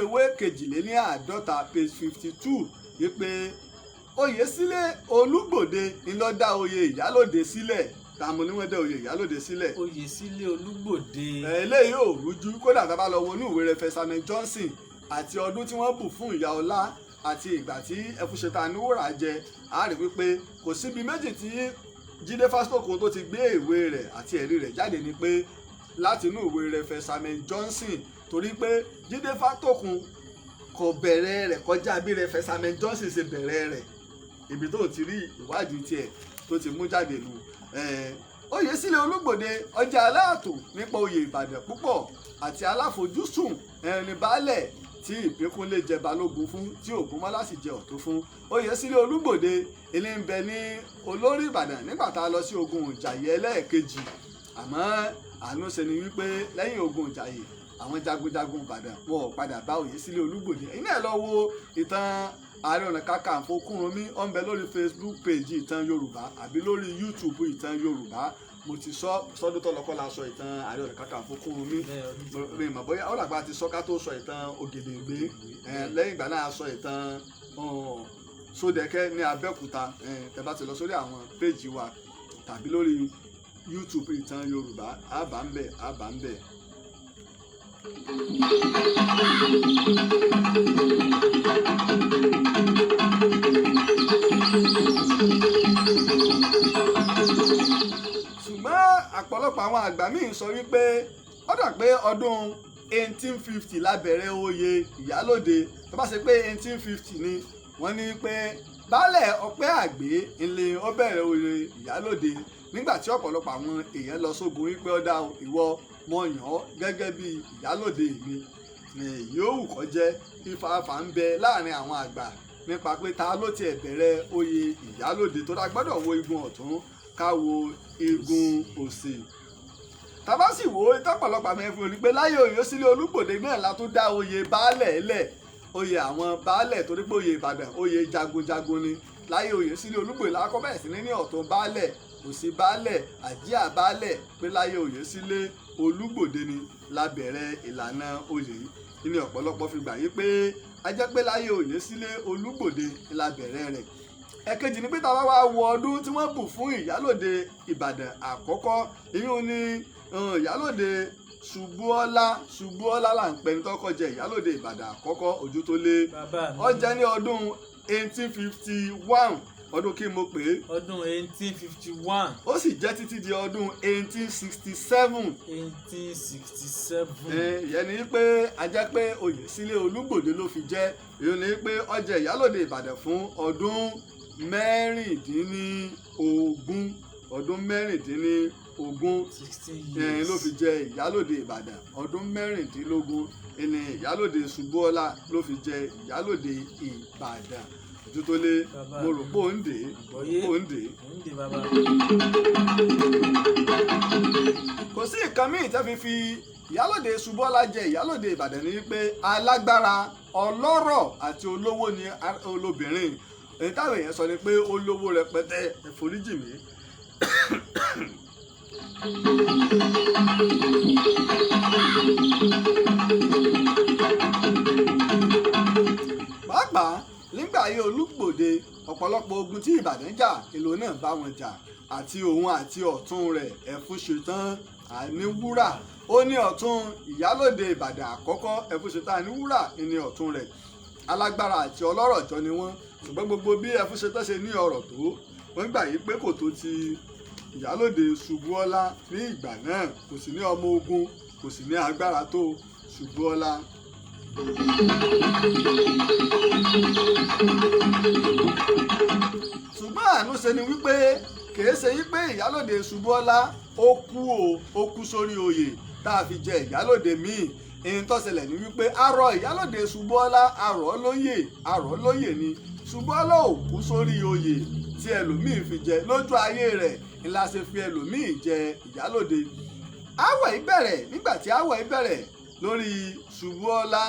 ewé kejìléníàádọ́ta page 52 wípé Oyèsílẹ̀ Olúgbòde ńlọ dá oyè ìyálóde sílẹ̀ tààmù ni wọ́n dá oyè ìyálóde sílẹ̀. Oyèsílẹ̀ Olúgbòde. eléyìí ò rújú kódà tá a bá lọ wọnú ìwé rẹ̀ Fẹsàmẹ Johnson àti ọdún tí wọ́n bù fún ìyá ọlá àti ìgbà tí Ẹfúnṣetánìwòrà jẹ a rí wípé kò síbi méjì tí Jídé Fátókun tó ti gbé ìwé rẹ̀ àti ẹ̀rí rẹ̀ jáde ni pé láti inú ìwé rẹ̀ Fẹsàmẹ Johnson torí pé Jídé Fátókun kò bẹ̀rẹ̀ rẹ̀ kọjá bí rẹ̀ Fẹsàmẹ Johnson ṣe bẹ̀rẹ̀ rẹ̀ ibi tó ti rí ìwádìí tiẹ̀ tó ti mú jáde nù. Oyèsílẹ̀ Olúgbòde ọjà aláàtò nípa oyè Ìbàdàn púpọ̀ àti aláfojúsùn ẹni baálẹ̀ tí Ìbíkúnlé jẹ balógun fún tí Ògúnmọ́lá sì jẹ ọ̀tún fún. Oyèsílẹ̀ Olúgbòde ilé ń bẹ ní olórí Ìbàdàn nígbà tá a lọ sí ogun Ìjàyè ẹlẹ́ẹ̀kejì àmọ́ àánú ṣe ni wípé lẹ́yìn ogun Ìjàyè àwọn jagunjagun Ìbàdàn wọn ò padà bá Oyèsílẹ̀ Olúgbòde. ẹ̀yin náà lọ wo ìtàn Ààrẹ Ọ̀nà Kakanfò Kúrúnmí ó ń bẹ lórí Facebook page ìtàn Yorùbá àbí lórí YouTube ìtàn Yorùbá mo ti sọ sọdún tó lọkọ la sọ ìtàn Ààrẹ Ọ̀nà Kakanfò Kúrúnmí mi mọ̀ bóyá ó làgbà ti sọ ká tó sọ ìtàn Ògèdèngbé lẹ́yìn ìgbà náà sọ ìtàn Sódẹ̀kẹ́ ní Abẹ́òkúta tẹ́ bá ti lọ sórí àwọn péjì wa tàbí lórí YouTube ìtàn Yorùbá àbá ń bẹ̀. ṣùgbọ́n ọ̀pọ̀lọpọ̀ àwọn àgbà míì sọ wípé ó dà pé ọdún 1850 la bẹ̀rẹ̀ oyè ìyálóde. Tó bá ṣe pé 1850 ni wọ́n ní pé baálẹ̀ ọpẹ́ àgbé ńlẹ̀ ó bẹ̀rẹ̀ oyè ìyálóde nígbà tí ọ̀pọ̀lọpọ̀ àwọn èèyàn lọ sógun wípé ó dá ìwọ mo yàn ọ́ gẹ́gẹ́ bí ìyálóde mi. Yóò wù kó jẹ́ ìfàfà ń bẹ láàrin àwọn àgbà nípa pé ta ló tiẹ̀ bẹ̀rẹ̀ oyè ìyálóde tó dá gbọ́dọ̀ wo igun ọ̀tún ká wo igun òsì. Tàbá sì wo tọ́pọ̀lọpọ̀ àmì ẹ̀fọn ní pé láyé Oyèsílẹ̀ Olúgbòde náà la tún dá oyè baálẹ̀ lẹ̀, oyè àwọn baálẹ̀ torí pé oyè Ìbàdàn oyè jagunjagun ni. Láyé Oyèsílẹ̀ Olúgbòde la kọ́ bẹ̀rẹ̀ sí ní ọ̀tún baálẹ̀, òsì baálẹ̀, àjíà baálẹ̀, pé láyé Oyèsílẹ̀ Olúgbòde ni la bẹ̀rẹ̀ ìlànà oyè yìí. Ní ọ̀pọ̀lọpọ̀ fi gbà yí pé a jẹ́ pé láyé Oyèsílẹ̀ Olúgbòde la bẹ̀rẹ̀ rẹ̀. Ẹ̀kejì ni pé tá a bá wá wo ọdún tí wọ́n bù fún ìyálóde Ìbàdàn àkọ́kọ́, ìyún ni ìyálóde Ṣubúọlá là ń pẹ́ ní tọ́kọ́ jẹ ìyálóde Ìbàdàn àkọ́kọ́ Ojútólé. Ó jẹ́ ní ọdún 1851, ọdún kí mo pè é. ọdún 1851. Ó sì jẹ́ títí di ọdún 1867. 1867. Ìyẹn ni pé a jẹ́ pé Oyèsílẹ̀ Olúgbòde ló fi jẹ́. Ìyẹn ni pé ó jẹ ìyálóde Ìbàdàn fún ọdún mẹ́rìndínlógún. ọdún mẹ́rìndínlógún 16 years. ló fi jẹ ìyálóde Ìbàdàn. ọdún mẹ́rìndínlógún ni ìyálóde Ṣubúọlá ló fi jẹ ìyálóde Ìbàdàn. Ojútólé mo rò pé ó ń dè kò sí nǹkan míì tẹ́ fi ìyálóde Ṣubúọlá jẹ ìyálóde Ìbàdàn ní pé alágbára ọlọ́rọ̀ àti olówó ni olóbìnrin. Èyí táwọn èèyàn sọ ni pé olówó rẹpẹtẹ, ẹ foríjì mí. Pàápàá nígbà ayé Olúgbòde ọ̀pọ̀lọpọ̀ ogun tí Ìbàdàn jà èlò náà bá wọn jà, àti òun àti ọ̀tún rẹ̀ Ẹfúnṣetán Àníwúrà. Ó ní ọ̀tún ìyálóde Ìbàdàn àkọ́kọ́ Ẹfúnṣetán Àníwúrà ní ọ̀tún rẹ̀. Alágbára àti ọlọ́rọ̀ jọ ni wọ́n, ṣùgbọ́n gbogbo bí Ẹfúnṣetán ṣe ní ọrọ̀ tó, wọ́n gbà yí pé kò tó ti ìyálóde Ṣubúọlá ní ìgbà náà. Kò sì ní ọmọ ogun, kò sì ní agbára tó Ṣubúọlá. Ṣùgbọ́n àánú ṣe ni wípé kìí ṣe wípé ìyálóde Ṣubúọlá ó kú sórí oyè tá a fi jẹ ìyálóde míì. Èyí tó ṣẹlẹ̀ ní wípé arọ ìyálóde Ṣubúọlá arọ̀ lóyè ni. Ṣubúọlá ò kú sórí oyè tí ẹlòmíì fi jẹ lójú ayé rẹ̀ ńlá ṣe fi ẹlòmíì jẹ ìyálóde. Àwẹ̀ ìbẹ̀rẹ̀ nígbà tí àwẹ̀ ìbẹ̀rẹ̀ lórí Ṣubúọlá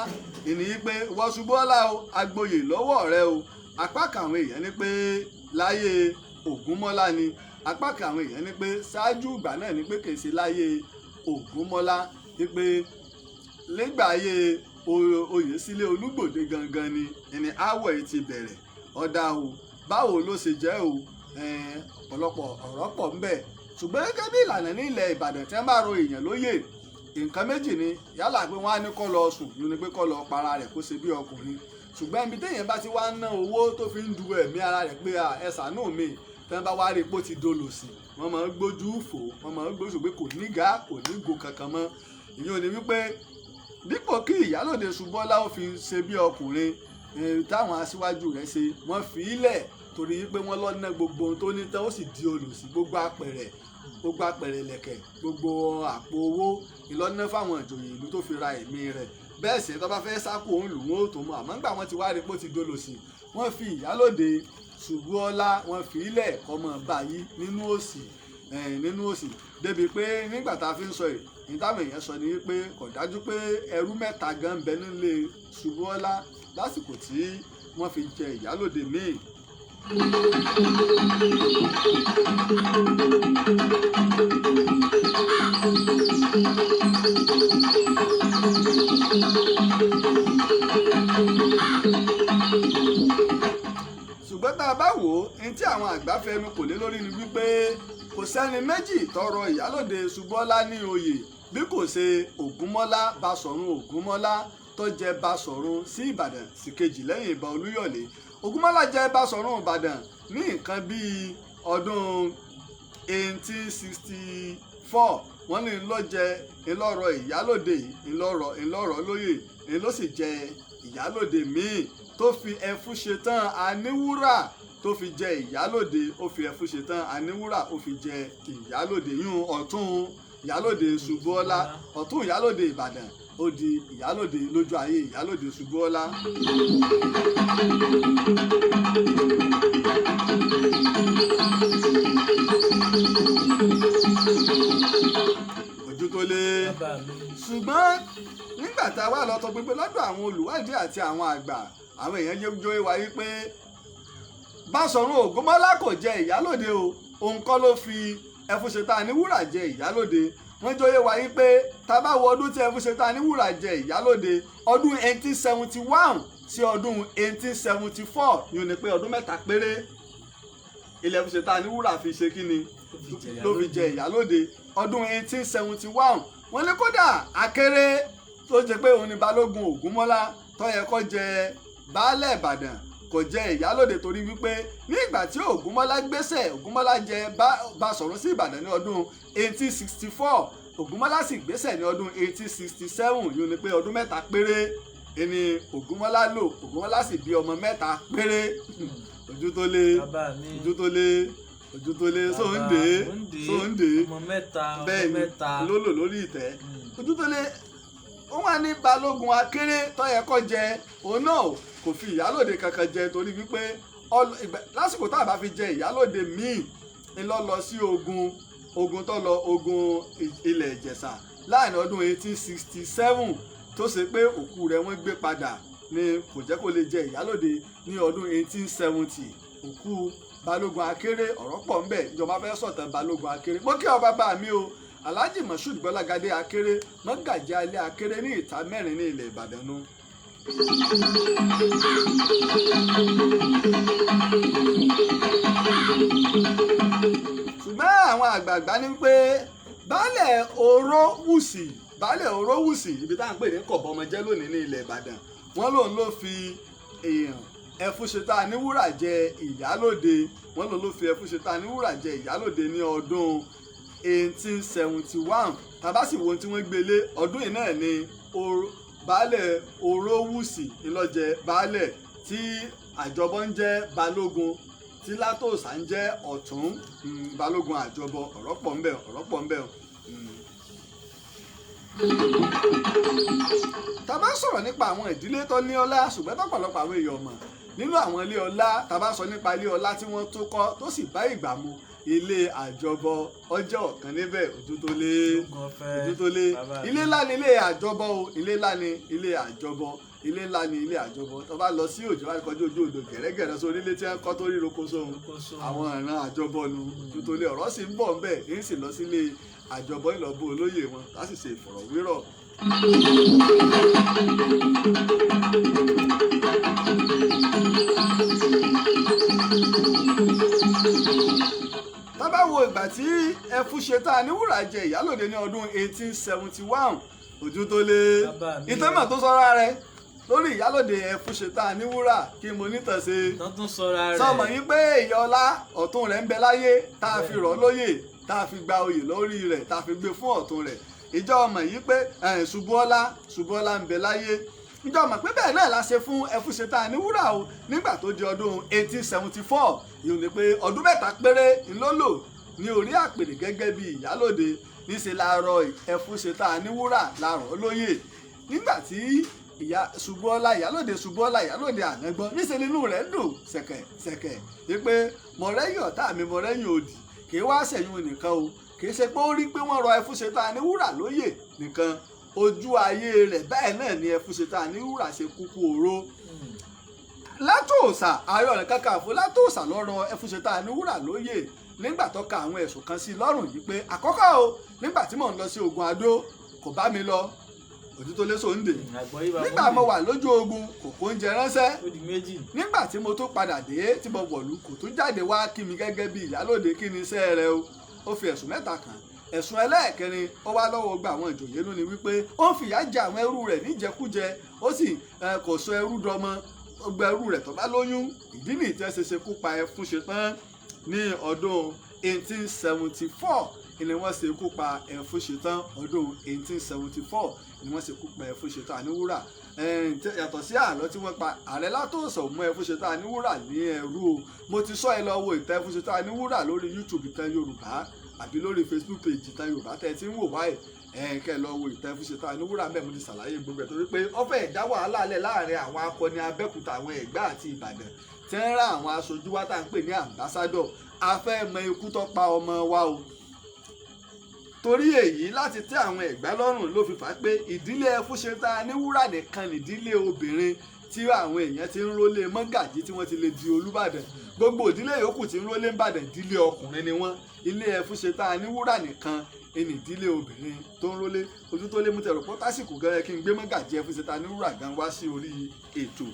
ìní pé wọ́n Ṣubúọlá o agboyè lọ́wọ́ rẹ o. Apá kan àwọn èèyàn ní pé láyé Ògúnmọ́lá ni, apá kan àwọn èèyàn ní pé ṣáájú ìgbà náà ní pé kìí ṣe láyé Ògúnmọ́lá, ní pé nígbà ayé Oyèsílẹ̀ Olúgbòde gangan ni ẹni àwọ̀ yìí ti bẹ̀rẹ̀. Ọ̀dà o báwo ló ṣe jẹ́ o, ọ̀pọ̀lọpọ̀ ọ̀rọ̀ pọ̀ ń bẹ. Ṣùgbọ́n gẹ́gẹ́ bí ìlànà ní ilẹ̀ Ìbàdàn tí wọ́n bá ro èèyàn lóyè, nǹkan méjì ni, yálà pé wọ́n á ní kó lọ sùn, yóò ní pé kó lọ para rẹ̀ kó ṣe bí ọkùnrin. Ṣùgbọ́n ibi téèyàn bá ti wá ná owó tó fi ń du ẹ̀mí ara rẹ̀ pé ẹ ṣàánú mi, tí wọ́n bá wá rí pó ti dolòṣì, wọ́n máa ń gbójú fò, wọ́n máa ń gbójú pé kò nígà kò nígo kankan mọ́. ìyẹn ò ní wípé dípò kí ìyálòde Ṣubúọlá ó fi ṣe bí ọkùnrin táwọn aṣíwájú rẹ̀ ṣe, wọ́n fi í lẹ̀ torí pé wọ́n lọ ná gbogbo ohun tó ní tán, ó sì di olùsí, gbogbo apẹ̀rẹ̀ lẹ̀kẹ̀, gbogbo àpò owó ìlọ́ná fáwọn ìjòyè ìlú tó fi ra ẹ̀mí rẹ̀. Bẹ́ẹ̀ sì tó bá fẹ́ sáko òun lù wọ́n ó tó mọ̀, àmọ́ nígbà wọ́n ti wá rí pé ó ti dolòsì, wọ́n fi ìyálòde Ṣubúọlá wọ́n fi í lẹ̀ kọ́mọ báyìí nínú òsì débi pé nígbà tá a fi ń sọ yìí ní táwọn èèyàn sọ ni wípé kò dájú pé ẹrú mẹ́ta gan ń bẹ nílé Ṣubúọlá lásìkò tí wọ́n fi jẹ ìyálòde míì. ṣùgbọ́n tá a bá wò ó ní tí àwọn àgbà fẹnu kò lé lórí ni wípé kò sẹ́ni méjì tọrọ ìyálòde Ṣubúọlá ní oyè bí kò ṣe Ògúnmọ́lá Basọ̀run Ògúnmọ́lá tó jẹ Basọ̀run sí Ìbàdàn sí kejì lẹ́yìn ìbà Olúyọ̀lé. Ògúnmọ́lá jẹ Basọ̀run Ìbàdàn ní nǹkan bíi ọdún 1865 wọ́n ní ńlọ́jẹ ńlọ́rọ̀ ìyálòde ńlọ́rọ̀ lóyè ńlọ́ sì jẹ ìyálòde míì tó fi ẹfun ṣetán aníwúrà tó fi jẹ ìyálòde ó fi ẹfun ṣetán aníwúrà ó fi jẹ ìyálòde yún ọ̀tún ìyálòde Ṣubúọlá ọ̀tún ìyálòde Ìbàdàn ó di ìyálòde lójú ayé ìyálòde Ṣubúọlá. ojú tó lé ṣùgbọ́n nígbà tá a wá lọ tọ pinpin lọ́dọ̀ àwọn olùwádìí àti àwọn àgbà àwọn èèyàn jó wa yí pé Báṣọ̀run Ògúnmọ́lá kò jẹ ìyálòde o òun kọ́ ló fi Ẹfúnṣetán Aníwúrà jẹ ìyálòde wọ́n jóyè wa yí pé tá bá wo ọdún tí Ẹfúnṣetán Aníwúrà jẹ ìyálòde ọdún 1871 sí ọdún 1874 yóò ní pé ọdún mẹ́ta péré ilẹ̀ Ẹfúnṣetán Aníwúrà fi ṣe kí ni ló fi jẹ ìyálòde ọdún 1871 wọ́n ní kódà Akéré tó jẹ pé òun ni Balógun Ògúnmọ́lá tó yẹ kó jẹ baálẹ̀ Ìbàdàn kò jẹ ìyálòde torí wípé ní ìgbà tí Ògúnmọ́lá gbéṣẹ̀ Ògúnmọ́lá jẹ Báṣọ̀run sí Ìbàdàn ní ọdún 1864 Ògúnmọ́lá sì gbéṣẹ̀ ní ọdún 1867 yóò ní pé ọdún mẹ́ta péré ẹni Ògúnmọ́lá lò Ògúnmọ́lá sì bí ọmọ mẹ́ta péré ojú tó lé sóńdé bẹ́ẹ̀ ni lólò lórí ìtẹ́ ojú tó lé wọ́n wá ní Balógun Akéré tó yẹ kó jẹ òun náà kò fi ìyálòde kankan jẹ torí wípé lásìkò tá a bá fi jẹ ìyálòde míì ńlọ lọ sí ogun tó lọ ogun ilẹ̀ Ìjẹ̀ṣà láàrin ọdún 1867 tó ṣe pé òkú rẹ̀ wọ́n gbé padà ni kò jẹ́ kó lè jẹ ìyálòde ní ọdún 1870 òkú Balógun Akéré ọ̀rọ̀ pọ̀ ńbẹ̀ ìjọba fẹ́ sọ̀tàn Balógun Akéré mo kí ọ bàbá mi o Alhaji Moshood Gbọ́lágadé Akéré mọ́gàjí alẹ́ Akéré ní ìta mẹ́rin ní ilẹ̀ Ìbàdàn nù. ṣùgbọ́n àwọn àgbààgbà ní pé baálẹ̀ Orówùsì ibi tá à ń pè ní Kọ̀bọmọjẹ́ lónìí ní ilẹ̀ Ìbàdàn wọ́n lòun ló fi Ẹfúnṣetán Aníwúrà jẹ ìyálòde wọ́n lòun ló fi Ẹfúnṣetán Aníwúrà jẹ ìyálòde ní ọdún 1871 tàbá sì wo tí wọ́n gbélé ọdún yìí náà ni baálẹ̀ Orówùsì ńlọ́jẹ baálẹ̀ tí àjọbọ ń jẹ́ Balógun tí Látòsà ń jẹ́ Ọ̀tún Balógun àjọbọ ọ̀rọ̀ pọ̀ ńbẹ̀ tàbá sọ̀rọ̀ nípa àwọn ìdílé tó ní ọlá ṣùgbọ́n tọ́pọ̀lọpọ̀ àwọn èèyàn mọ̀ nínú àwọn ilé ọlá tàbá sọ nípa ilé ọlá tí wọ́n tó kọ́ tó sì bá ìgbà mu ilé àjọbọ ọjọ́ ọ̀kan níbẹ̀ ojú tó lé ilé ńlá ni ilé àjọbọ o ilé ńlá ni ilé àjọbọ tó bá lọ sí òjò wáyé kọjú ojú odò gẹ̀rẹ́gẹ̀rẹ́ sórí ilé tí wọ́n kọ́ tó rí roko sóhun àwọn ìran àjọbọ nu ojú tó lé ọ̀rọ̀ sì ń bọ̀ ń bẹ̀ èyí sì lọ sílé àjọbọ ìlọ́bù olóyè wọn láti ṣe ìfọ̀rọ̀wérọ̀. tá bá wo ìgbà tí Ẹfúnṣetán Aníwúrà jẹ ìyálòde ní ọdún 1871 ojú tó lé ìtẹ́mọ̀ tó sọ́ra rẹ̀ lórí ìyálòde Ẹfúnṣetán Aníwúrà kí mo nítàn ṣe sọmọ yín pé ìyá ọlá ọ̀tún rẹ̀ ń bẹ láyé tá a fi rọ̀ lóyè tá a fi gba oyè lórí rẹ̀ tá a fi gbé fún ọ̀tún rẹ̀ ìjọ ọmọ yìí pé Ṣubúọlá ń bẹ láyé ìjọ ọmọ pé bẹ́ẹ̀ náà la ṣe fún Ẹfúnṣetán Aníwúrà o nígbà tó di ọdún 1874 yìí ni pé ọdún mẹ́ta péré ńlọ́lò ní orí àpèrè gẹ́gẹ́ bí ìyálòde níṣẹ́ la rọ Ẹfúnṣetán Aníwúrà la rọ̀ lóyè nígbà tí ìyálòde ànágbọ́n níṣẹ́ nínú rẹ̀ dùn ṣẹ̀kẹ̀ wípé mọ̀rẹ́yìn ọ̀tá mi mọ̀rẹ́yìn òdì kì í wá ṣẹ̀yìn nìkan o kì í ṣe pé ó rí pé wọ́n rọ Ẹfúnṣetán Aníwúrà lóyè nìkan ojú ayé rẹ̀ bẹ́ẹ̀ náà ni Ẹfúnṣetán Aníwúrà ṣe kúkú oró. Látòsà Ààrẹ Ọ̀nà Kakanfò Látòsà ló rọ Ẹfúnṣetán Aníwúrà lóyè nígbà tó ka àwọn ẹ̀sùn kan sí lọ́rùn yìí pé àkọ́kọ́ o nígbà tí mò ń lọ sí ogun Adó kò bá mi lọ ojú tó lé sóńdè nígbà mo wà lójú ogun kò kó oúnjẹ ránṣẹ́ nígbà tí mo tó padà dé tí mo wọ̀lú kò tún jáde wá kí mi gẹ́gẹ́ bí ìyálòde kí ni iṣẹ́ rẹ o ó fi ẹ̀sùn mẹ́ta kàn ẹ̀sùn ẹlẹ́ẹ̀kẹrin ó wá lọ́wọ́ gba àwọn ìjòyè lónìí wípé ó ń fìyà jẹ àwọn ẹrú rẹ̀ níjẹkújẹ ó sì kò sọ ẹrú dọmọ ọgbà ẹrú rẹ̀ tó bá lóyún ìdí nìyí tí wọ́n ṣe kú pa Ẹfúnṣetán ní ọdún 1874 ni wọ́n ṣe ikú pa Ẹfúnṣetán ọdún 1874 ni wọ́n ṣe ikú pa Ẹfúnṣetán Àníwúrà. Yàtọ̀ sí àlọ́ tí wọ́n pa Ààrẹ Látòsàn mú Ẹfúnṣetán Àníwúrà ní ẹrú o. Mo ti sọ ẹ lọ wo ìtàn Ẹfúnṣetán Àníwúrà lórí YouTube Ìtàn Yorùbá àbí lórí Facebook page Ìtàn Yorùbá tẹ́ ẹ ti ń wò wáyé kẹ́ lọ wo ìtàn Ẹfúnṣetán Àníwúrà bẹ́ẹ̀ mo ti ṣàlàyé gbogbo ẹ̀ torí pé ó fẹ́ dá wàhálà lẹ̀ láàrin àwọn akọni Abẹ́òkúta àwọn Ẹ̀gbá àti Ìbàdàn tí ń rán àwọn aṣojú wa tá à ń pè ní ambassador. A fẹ́ mọ ikú tó pa ọmọ wa o. Torí èyí láti tẹ́ àwọn Ẹ̀gbá lọ́rùn ló fi fà pé ìdílé Ẹfúnṣetán Àníwúrà nìkan nìdílé obìnrin tí àwọn èèyàn ti ń rólé mọ́gàjí tí wọ́n ti lè di Olúbàdàn. Gbogbo ìdílé yòókù tí ń rólé Ìbàdàn ìdílé ọkùnrin ni wọ́n. Ilé Ẹfúnṣetán Àníwúrà nìkan ẹni ìdílé obìnrin tó ń rólé. Ojú tó lé mú tẹ̀rọ pọ́ tásìkò gan kí n gbé mọ́gàjí Ẹfúnṣetán Àníwúrà gan wá sí orí ètò.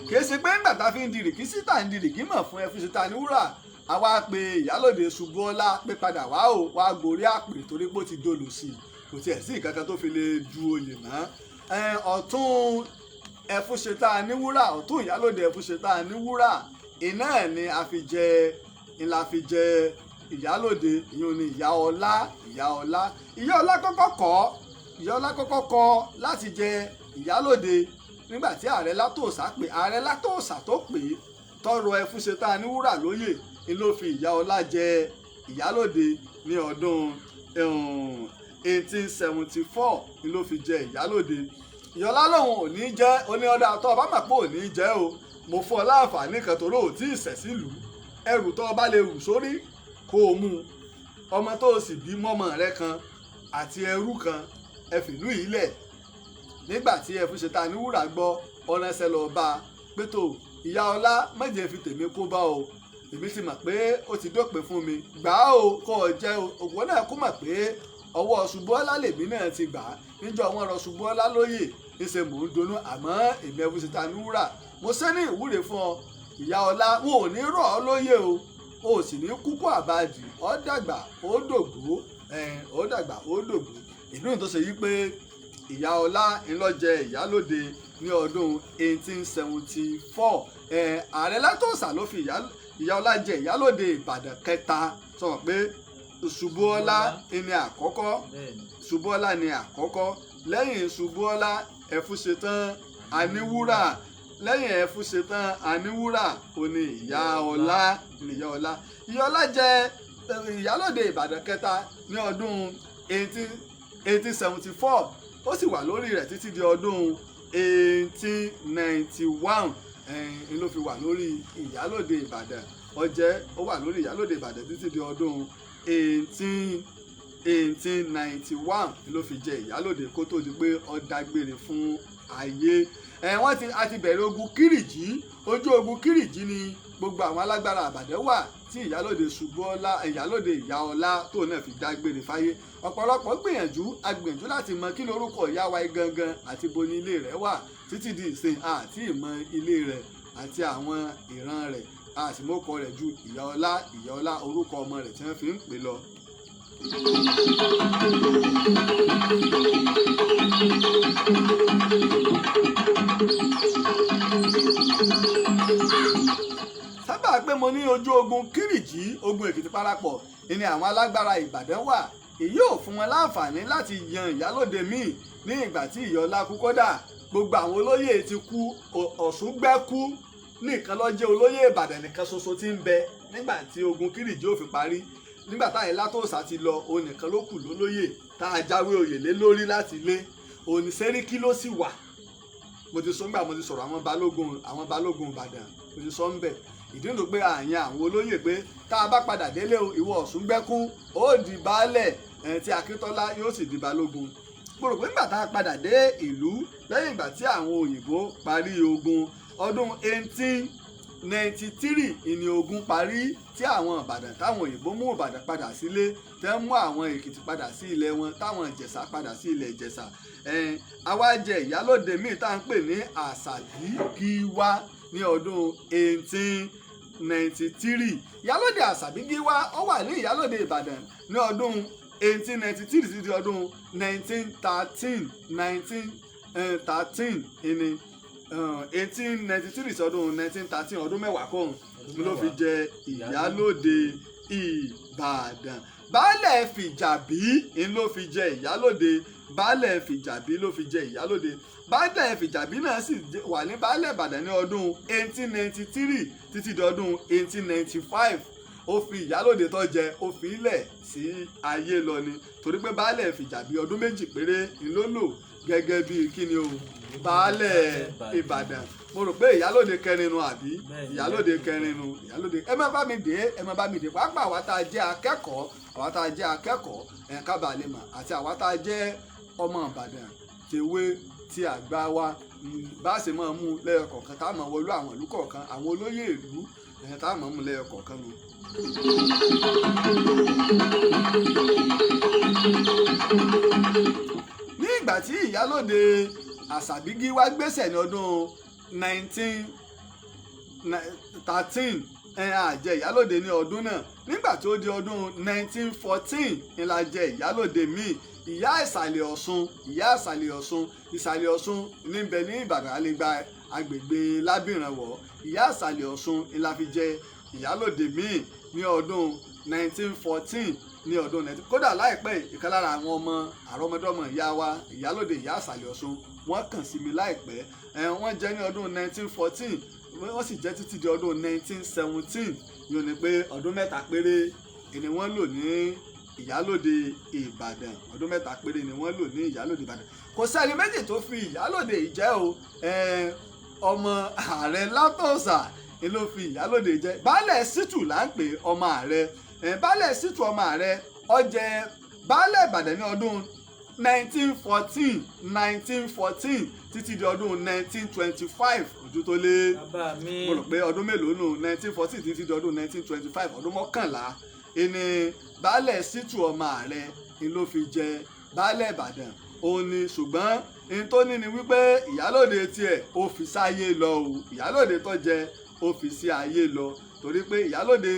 Kìí ṣe pé ńgbà tá a fi ń dirì kí síta ń dirì kí mọ̀ fún Ẹfúnṣetán Àníwúrà àwa pe Ìyálóde Ṣubúọlá pé padà wá o wá gorí àpèrè torí pé ó ti dolo sí i kò tiẹ̀ sí ìkankan tó fi lè du oyè mọ́. Ọ̀tún Ẹfúnṣetán Àníwúrà ọ̀tún Ìyálóde Ẹfúnṣetán Àníwúrà iná ni a fi jẹ Ìyálóde ìyẹn ni Ìyá Ọlá kọ́kọ́ kọ̀ láti jẹ Ìyálóde nígbà tí Ààrẹ Látòsà tó pè é tọrọ Ẹfúnṣetán Àníwúrà lóyè ni ló fi Ìyá Ọlá jẹ Ìyálóde ní ọdún 1874 ni ló fi jẹ Ìyálóde. Ìyá Ọlá lòun ò ní jẹ́ oní ọdọ àtọ́ ọba mà pé ò ní jẹ́ o mo fún ọ láǹfààní kan tó lóò tí ì sẹ̀ sílùú ẹrù tó ọba lè rù sórí kó o mú ọmọ tó o sì bí mọ́mọ́ rẹ kan àti ẹrú kan ẹ fìlú yìí lẹ̀. Nígbà tí Ẹfúnṣetán Àníwúrà gbọ́ ọ̀nà ẹsẹ̀ lọ bá a pé tó Ìyá Ọlá méje fi tèmi kó bá o èmi ti mọ̀ pé ó ti dópin fún mi gbà á o kó o jẹ́ ògbó náà kó mọ̀ pé ọwọ́ Ṣubúọlá lèmi náà ti gbà á níjọ́ wọn rọ Ṣubúọlá lóyè níṣẹ́ mò ń dunnú àmọ́ èmi Ẹfúnṣetán Àníwúrà mo ṣe ní ìwúre fún ọ Ìyá Ọlá wọn ò ní rọ̀ ọ́ lóyè o sì ní kúkú àbàdì ó dàgbà ó dògbó ìlú tó ṣe yí pé Ìyá Ọlá ńlọ jẹ Ìyálóde ní ọdún 1874 Ààrẹ Látòsà ló fi Ìyá Ọlá jẹ Ìyálóde Ìbàdàn kẹta sọ pé Ṣubúọlá ni àkọ́kọ́ lẹ́yìn Ṣubúọlá Ẹfúnṣetán Àníwúrà lẹ́yìn Ẹfúnṣetán Àníwúrà ó ní Ìyá Ọlá. Ìyá Ọlá jẹ Ìyálóde Ìbàdàn kẹta ní ọdún 1874 ó sì wà lórí rẹ̀ títí di ọdún 1891 ló fi wà lórí Ìyálóde Ìbàdàn ó wà lórí Ìyálóde Ìbàdàn títí di ọdún 1891 ló fi jẹ Ìyálóde kó tó di pé ó dágbére fún ayé. A ti bẹ̀rẹ̀ ogun Kírìjí ojú ogun Kírìjí ni gbogbo àwọn alágbára Ìbàdàn wà tí Ìyálóde Ìyálóde Ìyá Ọlá tó náà fi dágbére fáyé. Ọ̀pọ̀lọpọ̀ gbìyànjú láti mọ kí lorúkọ ìyá wa gangan àti bo ní ilé rẹ̀ wà títí di ìsìn àti ìmọ̀ ilé rẹ̀ àti àwọn ìran rẹ̀ àtìmọ́kọ rẹ̀ ju Ìyá Ọlá orúkọ ọmọ rẹ̀ tí wọ́n fi ń pè lọ. Sábà pé mo ní ojú ogun Kírìjí ogun Èkìtì parapọ̀ ni àwọn alágbára Ìbàdàn wà èyí ò fún wọn láǹfààní láti yan Ìyálóde míì ní ìgbà tí Ìyá Ọlá kú kódà gbogbo àwọn olóyè ti kú Ọ̀ṣúngbẹ́kú nìkan ló jẹ́ olóyè Ìbàdàn nìkan ṣoṣo tí ń bẹ nígbà tí ogun Kírìjí ò fi parí nígbà táyé Látòsà ti lọ òun nìkan ló kù lólóyè tá a jáwé oyè lé lórí láti lé òní Sẹ́ríkí ló sì wà. Mo ti sọ sọ̀rọ̀ àwọn balógun Ìbàdàn mo ti sọ ń bẹ̀ ìdí nìyí pé àyàn àwọn olóyè pé tá a bá padà délé ìwọ Ọ̀ṣúngbẹ́kún ó di baálẹ̀ tí Akíntọ́lá yóò sì di balógun. Mo rò pé nígbà tá a padà dé ìlú lẹ́yìn ìgbà tí àwọn òyìnbó parí ogun ọdún 1893 ìní ogun parí tí àwọn Ìbàdàn táwọn òyìnbó mú Ìbàdàn padà sílé tẹ́ mú àwọn Èkìtì padà sí ilẹ̀ wọn táwọn Ìjẹ̀ṣà padà sí ilẹ̀ Ìjẹ̀ṣà. Àwa jẹ Ìyálóde míì tá à ń pè ní Àṣàbí Gíwá ní ọdún 1893 Ìyálóde Àṣàbí Gíwá ó wà ní Ìyálóde Ìbàdàn ní ọdún 1893 títí di ọdún 1913 ìní 1893 sọdún 1913 ọdún mẹ́wàá kọ́hún ló fi jẹ ìyálóde Ìbàdàn. Baálẹ̀ Fìjàbí ló fi jẹ ìyálóde. Baálẹ̀ Fìjàbí ló fi jẹ ìyálóde. Baálẹ̀ Fìjàbí náà sì wà ní baálẹ̀ Ìbàdàn ní ọdún 1893 títí di ọdún 1895. Ó fi ìyálóde tó jẹ ó fi ilẹ̀ sí ayé lọ ni, torí pé baálẹ̀ Fìjàbí ọdún méjì péré ló lò gẹ́gẹ́ bí kíni o baálẹ̀ Ìbàdàn. Mo rò pé ìyálóde kẹrin nu àbí ìyálóde kẹrin nu ìyálóde. Ẹ má bá mi dé pàápàá àwa tá a jẹ́ akẹ́kọ̀ọ́ kábàlẹ̀ mà àti àwa tá a jẹ́ ọmọ Ìbàdàn tèwé tí àgbà wa bá ṣe máa mú lẹ́yọ kọ̀ọ̀kan tá a máa wọlé àwọn ìlú kọ̀ọ̀kan àwọn olóyè ìlú tá a máa mú lẹ́yọ kọ̀ọ̀kan nu. Ní ìgbà tí ìyálóde Àṣàbígí wá gbéṣẹ̀ ní ọdún 1913 àjẹ ìyálóde ní ọdún náà. Nígbà tó di ọdún 1914 ni la jẹ ìyálóde míì. Ìyá Ìsàlẹ̀ Ọ̀ṣun níbẹ̀ ní Ìbàdàn àlegbà agbègbè Lábìrànwọ̀. Ìyá Ìsàlẹ̀ Ọ̀ṣun ni la fi jẹ ìyálóde míì ní ọdún 1914 ní ọdún 19. Kódà láìpẹ́ ìkan lára àwọn ọmọ àrọ́mọdọ́mọ ìyá wa ìyálóde Ìyá Ìsàlẹ̀ Ọ̀ṣun wọ́n kàn sí mi láìpẹ́. Wọ́n jẹ́ ní ọdún 1914 wọ́n sì jẹ́ títí di ọdún 1917. yóò ní pé ọdún mẹ́ta péré ni wọ́n lò ní ìyálóde Ìbàdàn. ọdún mẹ́ta péré ni wọ́n lò ní ìyálóde Ìbàdàn. Kò sẹ́ni méjì tó fi ìyálóde ìjẹ́ o. Ọmọ ààrẹ Látòsà ni ló fi ìyálóde jẹ́. Baálẹ̀ Ṣítù là ń pè ọmọ ààrẹ. Baálẹ̀ Ṣítù ọmọ ààrẹ ó jẹ baálẹ̀ Ìbàdàn ní ọdún 1914 títí di ọdún 1925 ojú tó lé mo rò pé ọdún mélòó nù 1914 títí di ọdún 1925 ọdún mọ́kànlá ìní baálẹ̀ Ṣítù ọmọ ààrẹ ni ló fi jẹ baálẹ̀ Ìbàdàn. Òun ni ṣùgbọ́n ní tó ní ni wípé ìyálóde tiẹ̀ ó fi sáyé lọ o. Ìyálóde tó jẹ ó fi sí ayé lọ torí pé ìyálóde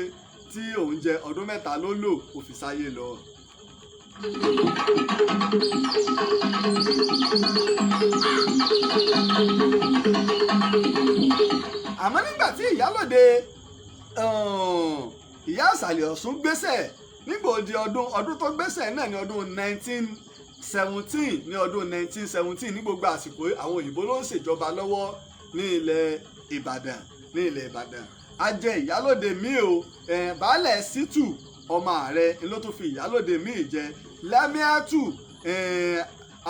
tí òun jẹ ọdún mẹ́ta ló lò ó fi sáyé lọ. Àmọ́ nígbà tí ìyálóde Ìyá Ìsàlẹ̀ Ọ̀ṣun gbéṣẹ̀ nígbà òdi ọdún tó gbéṣẹ̀ náà ní ọdún 1917 ní ọdún 1917 ní gbogbo àsìkò àwọn òyìnbó ló ń ṣèjọba lọ́wọ́ ní ilẹ̀ Ìbàdàn. A jẹ ìyálóde míì o. Baálẹ̀ Ṣítù ọmọ ààrẹ ló tún fi ìyálóde míì jẹ. Lámíàtù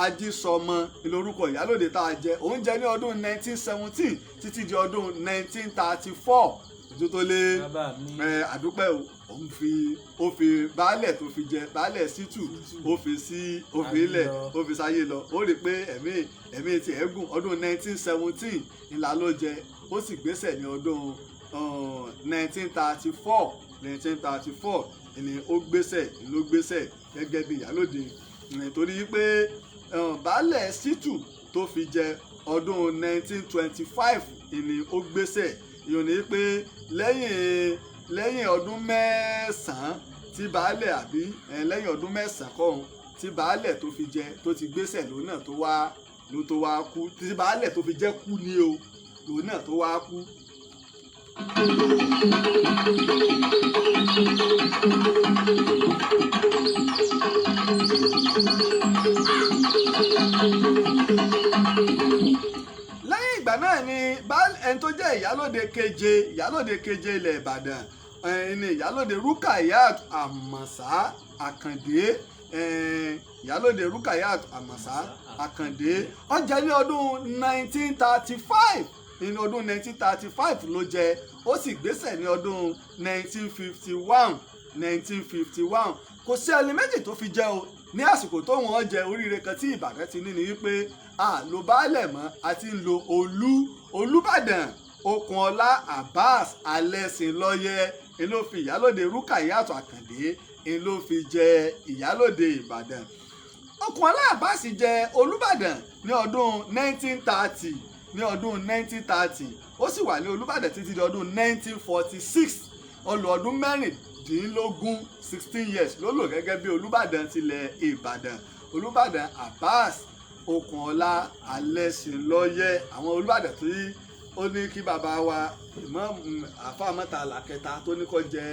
Ajísọmọ lórúkọ ìyálóde tá a jẹ. Òun jẹ ní ọdún 1917 títí di ọdún 1934 ojú tó lé àdúpẹ́ o. Ó fi baálẹ̀ tó fi jẹ baálẹ̀ Ṣítù ó fi ilẹ̀ ó fi sáyé lọ. Ó rí i pé ẹ̀mí ti ẹ̀gùn ọdún 1917 ńlá ló jẹ. Ó sì gbéṣẹ̀ ní ọdún 1934 ni ó gbéṣẹ̀ gẹ́gẹ́ bí ìyálóde. Nítorí pé baálẹ̀ Ṣítù tó fi jẹ ọdún 1925 ni ó gbéṣẹ̀. Ìyẹn ni pé lẹ́yìn ọdún mẹ́sàn-án tí baálẹ̀ àbí lẹ́yìn ọdún mẹ́sàn-án kọ́hún tí baálẹ̀ tó fi jẹ tó ti gbéṣẹ̀ lòun náà ló tó wá kú. Tí baálẹ̀ tó fi jẹ kú ni o lòun náà tó wá kú. Lẹ́yìn ìgbà náà ni ẹni tó jẹ́ ìyálóde keje ilẹ̀ Ìbàdàn ni ìyálóde Rúkàyát Àmọ̀sá Àkàndé. Ìyálóde Rúkàyát Àmọ̀sá Àkàndé ó jẹ ní ọdún 1935. Nínú ọdún 1935 ló jẹ. Ó sì gbéṣẹ̀ ní ọdún 1951. Kò sí ẹni méjì tó fi jẹ o. Ní àsìkò tó wọ́n jẹ oríire kan tí Ìbàdàn ti ní ni wípé a lo baálẹ̀ mọ́ a ti ń lo Olúbàdàn Okunola Abbas Alẹ́sìnlọ́yẹ́ ló fi ìyálóde Rúkàyát Àkàndé ló fi jẹ ìyálóde Ìbàdàn. Okunola Abbas jẹ Olúbàdàn ní ọdún 1930 ó sì wà ní Olúbàdàn títí di ọdún 1946. Ó lò ọdún mẹ́rìndínlógún 16 years ló lò gẹ́gẹ́ bí Olúbàdàn tilẹ̀ Ìbàdàn. Olúbàdàn Abbas Okunola Alẹ́ṣinlọ́yẹ́, àwọn Olúbàdàn tí ó ní kí bàbá wa àfáà Murtala kẹta tó ní kó jẹ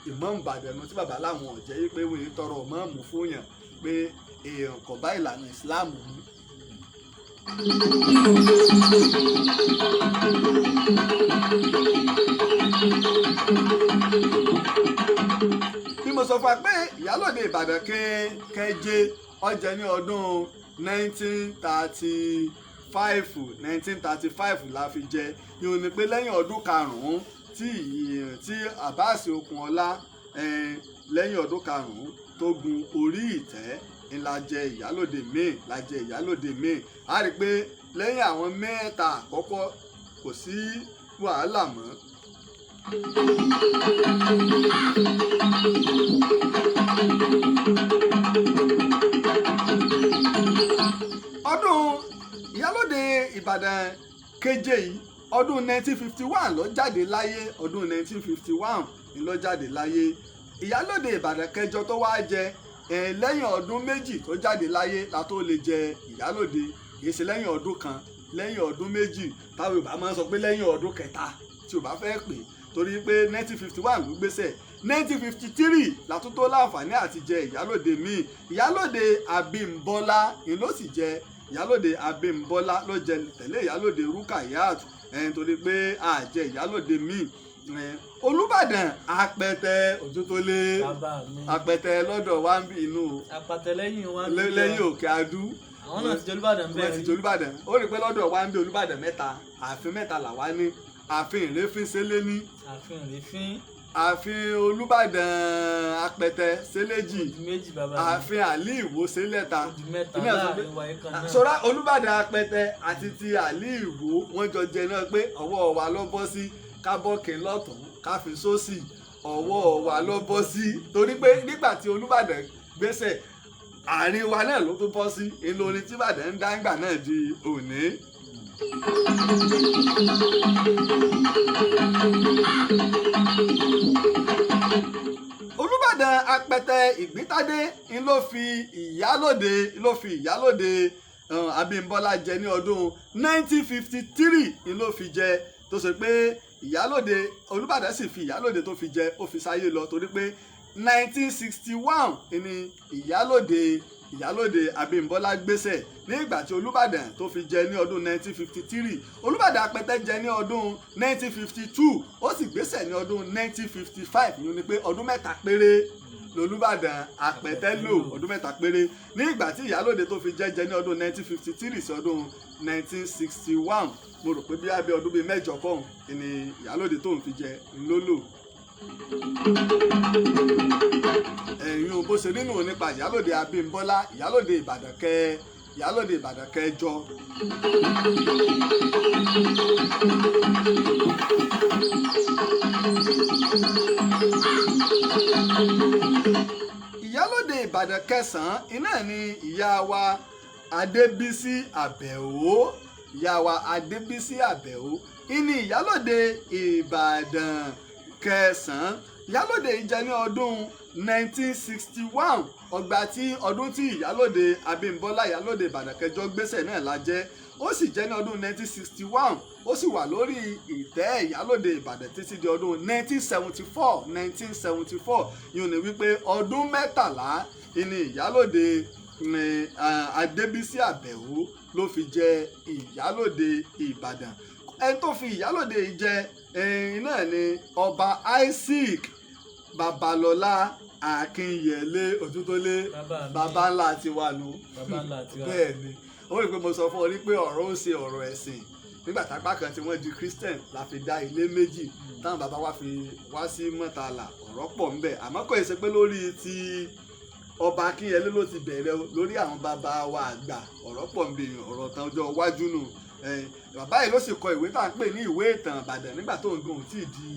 ìmáàmù Ìbàdàn tí bàbá láwọn ọ̀jẹ́ yìí pé wọ́n yìí tọrọ ìmáàmù fún yàn pé èèyàn kò bá ìlànà ìsìláàmù mu. bí mo sọ fún wa pé ìyálòde Ìbàdàn keje ó jẹ ní ọdún 1935 la fi jẹ ìhun ni pé lẹ́yìn ọdún karùn-ún tí Abbas Okunola lẹ́yìn ọdún karùn-ún tó gun orí ìtẹ́ la jẹ ìyálòde míì a rí i pé lẹ́yìn àwọn mẹ́ta àkọ́kọ́ kò sí wàhálà mọ́. ọdún ìyálòde Ìbàdàn keje yìí ọdún 1951 ló jáde láyé, ọdún 1951 ni ló jáde láyé. ìyálòde Ìbàdàn kẹjọ tó wá jẹ lẹ́yìn ọdún méjì tó jáde láyé la tó lè jẹ ìyálòde, kì í ṣe lẹ́yìn ọdún kan, lẹ́yìn ọdún méjì táwọn Yorùbá máa ń sọ pé lẹ́yìn ọdún kẹta tí ò bá fẹ́ pè torí pé 1951 ló gbéṣẹ̀. 1953 látúntò láǹfààní àti jẹ ìyálòde míì. ìyálòde Abímbọ́lá ni ló sì jẹ, ìyálòde Abímbọ́lá ló jẹ tẹ̀lé ìyálòde Rukayat torí pé àjẹ ìyálòde míì. Olúbàdàn Apẹtẹ Òjútólé, Apẹtẹ lọ́dọ̀ wa ń bí inú Apẹtẹ lẹ́yìn Òkè Adú, àwọn náà ti jẹ Olúbàdàn bẹ́ẹ̀ wọ́n ti jẹ Olúbàdàn. ó rí i pé lọ́dọ̀ wa ń bí Olúbàdàn mẹ́ta, ààfin mẹ́ta làwa ní. ààfin Ìrèfín Séléní, ààfin Olúbàdàn Apẹtẹ Séléjì, ààfin Àlí Ìwó Sélẹ́ta. sọ́ra Olúbàdàn Apẹtẹ àti ti Àlí Ìwó wọ́n jọ jẹ náà pé ọwọ́ wa ló bọ́ sí, kábọ́ọ̀kì lọ́tún káfi sósì, ọwọ́ wa ló bọ́ sí, torí pé nígbà tí Olúbàdàn gbéṣẹ̀ àárín wa náà ló tún bọ́ sí, inú orin tí Ìbàdàn ń dá ńgbà náà di òní. Olúbàdàn Apẹtẹ Ìgbítádé ló fi ìyálòde Abímbọ́lá jẹ ní ọdún 1953 ló fi jẹ, tó ṣe pé ìyálòde Olúbàdàn sì fi ìyálòde tó fi jẹ ó fi sáyé lọ torí pé 1961 ni ìyálòde Abímbọ́lá gbéṣẹ̀. ní ìgbà tí Olúbàdàn tó fi jẹ ní ọdún 1953, Olúbàdàn Apẹtẹ jẹ ní ọdún 1952, ó sì gbéṣẹ̀ ní ọdún 1955. ìyẹn ni pé ọdún mẹ́ta péré lolúbàdàn Apẹtẹ lò, ọdún mẹ́ta péré. ní ìgbà tí ìyálòde tó fi jẹ ní ọdún 1953 sí ọdún 1961, mo rò pé bí abẹ́ ọdún bíi mẹ́jọ kọ́hún ni ìyálòde tó ń fi jẹ ló lò. ẹ̀yin bó ṣe nínú nípa ìyálòde Abímbọ́lá, ìyálòde Ìbàdàn kẹjọ. ìyálòde Ìbàdàn kẹsàn-án iná ni ìyá wa Adébísí Àbẹ̀ó, ìní ìyálòde Ìbàdàn kẹsàn-án. ìyálòde yìí jẹ ní ọdún 1961, ọgbà tí ọdún tí ìyálòde Abímbọ́lá ìyálòde Ìbàdàn kẹjọ gbéṣẹ̀ náà la jẹ́. ó sì jẹ́ ní ọdún 1961, ó sì wà lórí ìtẹ́ ìyálòde Ìbàdàn títí di ọdún 1974. yìí ni wípé ọdún mẹ́tàlá ìní ìyálòde Adébísí Àbẹ̀ó ló fi jẹ ìyálòde Ìbàdàn. ẹni tó fi ìyálòde yìí jẹ náà ni ọba Isaac Babalọlá Akínyẹlé Òjútólé, bàbá ńlá tiwa nù. bẹ́ẹ̀ ni ó rí i pé mo sọ fún ọ rí pé ọ̀rọ̀ ó ṣe ọ̀rọ̀ ẹ̀sìn. nígbà tápá kan tí wọ́n di Christian la fi dá ilé méjì táwọn bàbá wa fi wá sí Murtala, ọ̀rọ̀ pọ̀ ń bẹ. àmọ́ kò ṣe pé lórí ti ọba Akínyẹlé ló ti bẹ̀rẹ̀, lórí àwọn bàbá wa àgbà ọ̀rọ̀ pọ̀ ń bẹ, ọ̀rọ̀ tán ọjọ́ iwájú nù. bàbá yìí ló sì kọ ìwé tá à ń pè ní ìwé ìtàn Ìbàdàn nígbà tó ń gan òun tí ì di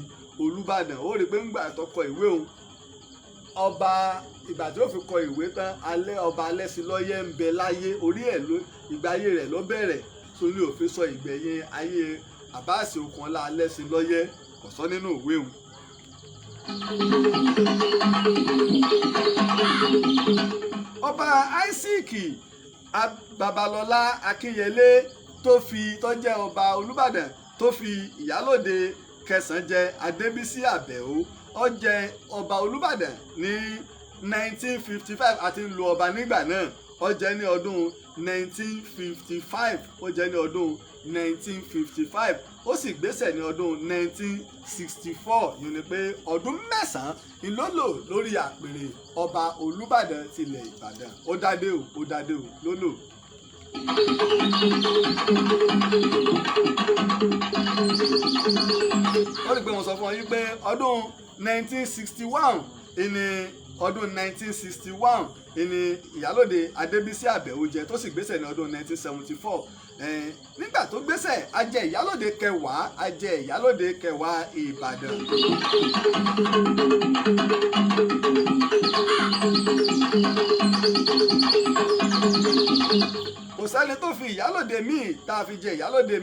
Olúbàdàn. ó rí i pé ńgbà tó kọ ìwé òun, ọba ìgbà tí ó fi kọ ìwé tán, ọba Alẹ́ṣinlọ́yẹ́ ń bẹ láyé, orí ẹ̀ ìgbà ayé rẹ̀ ló bẹ̀rẹ̀, tó ní òfin sọ ìgbẹ̀yìn ayé Abbas Okunola Alẹ́ṣinlọ́yẹ́ kò sọ nínú ìwé òun. ọba Isaac Babalọlá Akínyẹlé tó jẹ́ ọba Olúbàdàn tó fi ìyálòde kẹsàn-án jẹ Adébísí Àbẹ̀ó ó jẹ ọba Olúbàdàn ní 1955 àti ń lo ọba nígbà náà ó jẹ ní ọdún 1955 ó jẹ ní ọdún 1955 ó sì gbéṣẹ̀ ní ọdún 1964 yìí ni pé ọdún mẹ́sàn-án ni ló lò lórí àpèrè ọba Olúbàdàn tilẹ̀ Ìbàdàn ó dádé o ló lò. ó rí i pé wọ́n sọ fún ọ yín pé ọdún 1961 ìní ọdún 1961 ìní ìyálòde Adébísí Àbẹ̀ó jẹ tó sì gbéṣẹ̀ ní ọdún 1974 nígbà tó gbéṣẹ̀ a jẹ ìyálòde kẹwàá Ìbàdàn. kò sẹ́ni tó fi ìyálòde míì tá a fi jẹ ìyálòde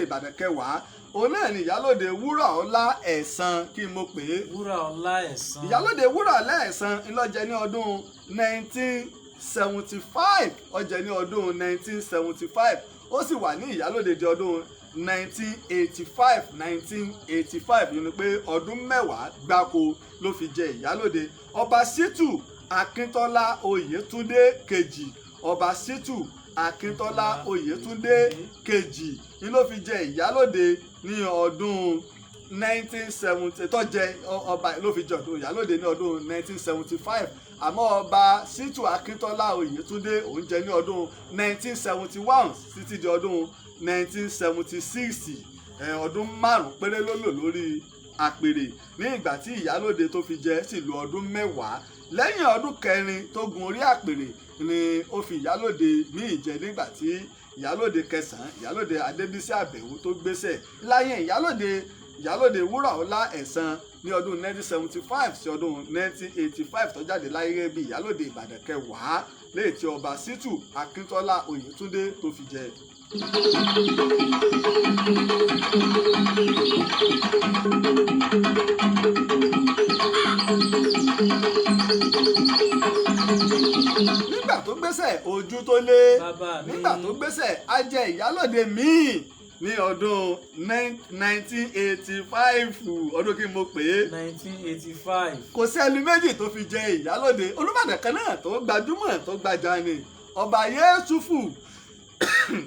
Ìbàdàn kẹwàá òun náà ni ìyálòde Wúràọlá Ẹ̀sán kí n mo pè é. Wúràọlá Ẹ̀sán. ìyálòde Wúràọlá Ẹ̀sán ńlọjẹ ní ọdún 1975 ó jẹ ní ọdún 1975 ó sì wà ní ìyálòde di ọdún 1985 yìí ni pé ọdún mẹ́wàá gbáko ló fi jẹ ìyálòde. ọba Ṣítù Akíntọ́lá Oyètúndé kejì ọba Ṣítù Akíntọ́lá Oyètúndé kejì ni ló fi jẹ ìyálòde ní ọdún 1970 tó jẹ ọba ló fi jẹ ọdún ìyálòde ní ọdún 1975 àmọ́ ọba Ṣítù Akíntọ́lá Oyètúndé òun jẹ ní ọdún 1971 títí di ọdún 1976 ọdún márùn péré ló lò lórí àpèrè ní ìgbà tí ìyálòde tó fi jẹ sì lò ọdún mẹ́wàá lẹ́yìn ọdún kẹrin tó gun orí àpèrè ni ó fi ìyálòde míì jẹ nígbà tí ìyálòde kẹsàn-án ìyálòde Adébísí Àbẹ̀ó tó gbéṣẹ̀ láyé ìyálòde Wúràọlá Ẹ̀sán ní ọdún 1975 sí ọdún 1985 tó jáde láyé gẹ́gẹ́ bí ìyálòde Ìbàdàn kẹwàá léè tí ọba Ṣítù Akíntọ́lá Oyètúndé tó fi jẹ. nígbà tó gbéṣẹ̀ ojú tó lé nígbà tó gbéṣẹ̀ a jẹ ìyálòde míì ní ọdún 1985 ọdún kí n mo pè é 1985 kò sí ẹni méjì tó fi jẹ ìyálòde Olúbàdàn kan náà tó gbajúmọ̀ tó gbajà ni ọba Yẹ́sùfù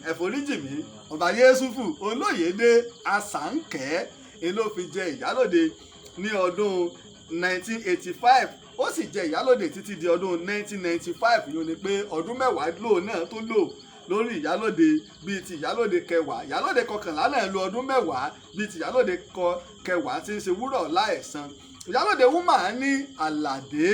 ẹ̀fọ́ríjìmí ọba Yẹ́sùfù Olóyèdé Àsànkẹ́ ni ló fi jẹ ìyálòde ní ọdún 1985 ó sì jẹ ìyálòde títí di ọdún 1995 yóò ní pé ọdún mẹ́wàá lò náà tó lò lórí ìyálòde bíi ti ìyálòde kẹwàá ìyálòde kọkànlá náà lo ọdún mẹ́wàá bíi ti ìyálòde kẹwàá tí ń ṣe Wúràọlá Ẹ̀sán ìyálòde wúmà ní Àlàdé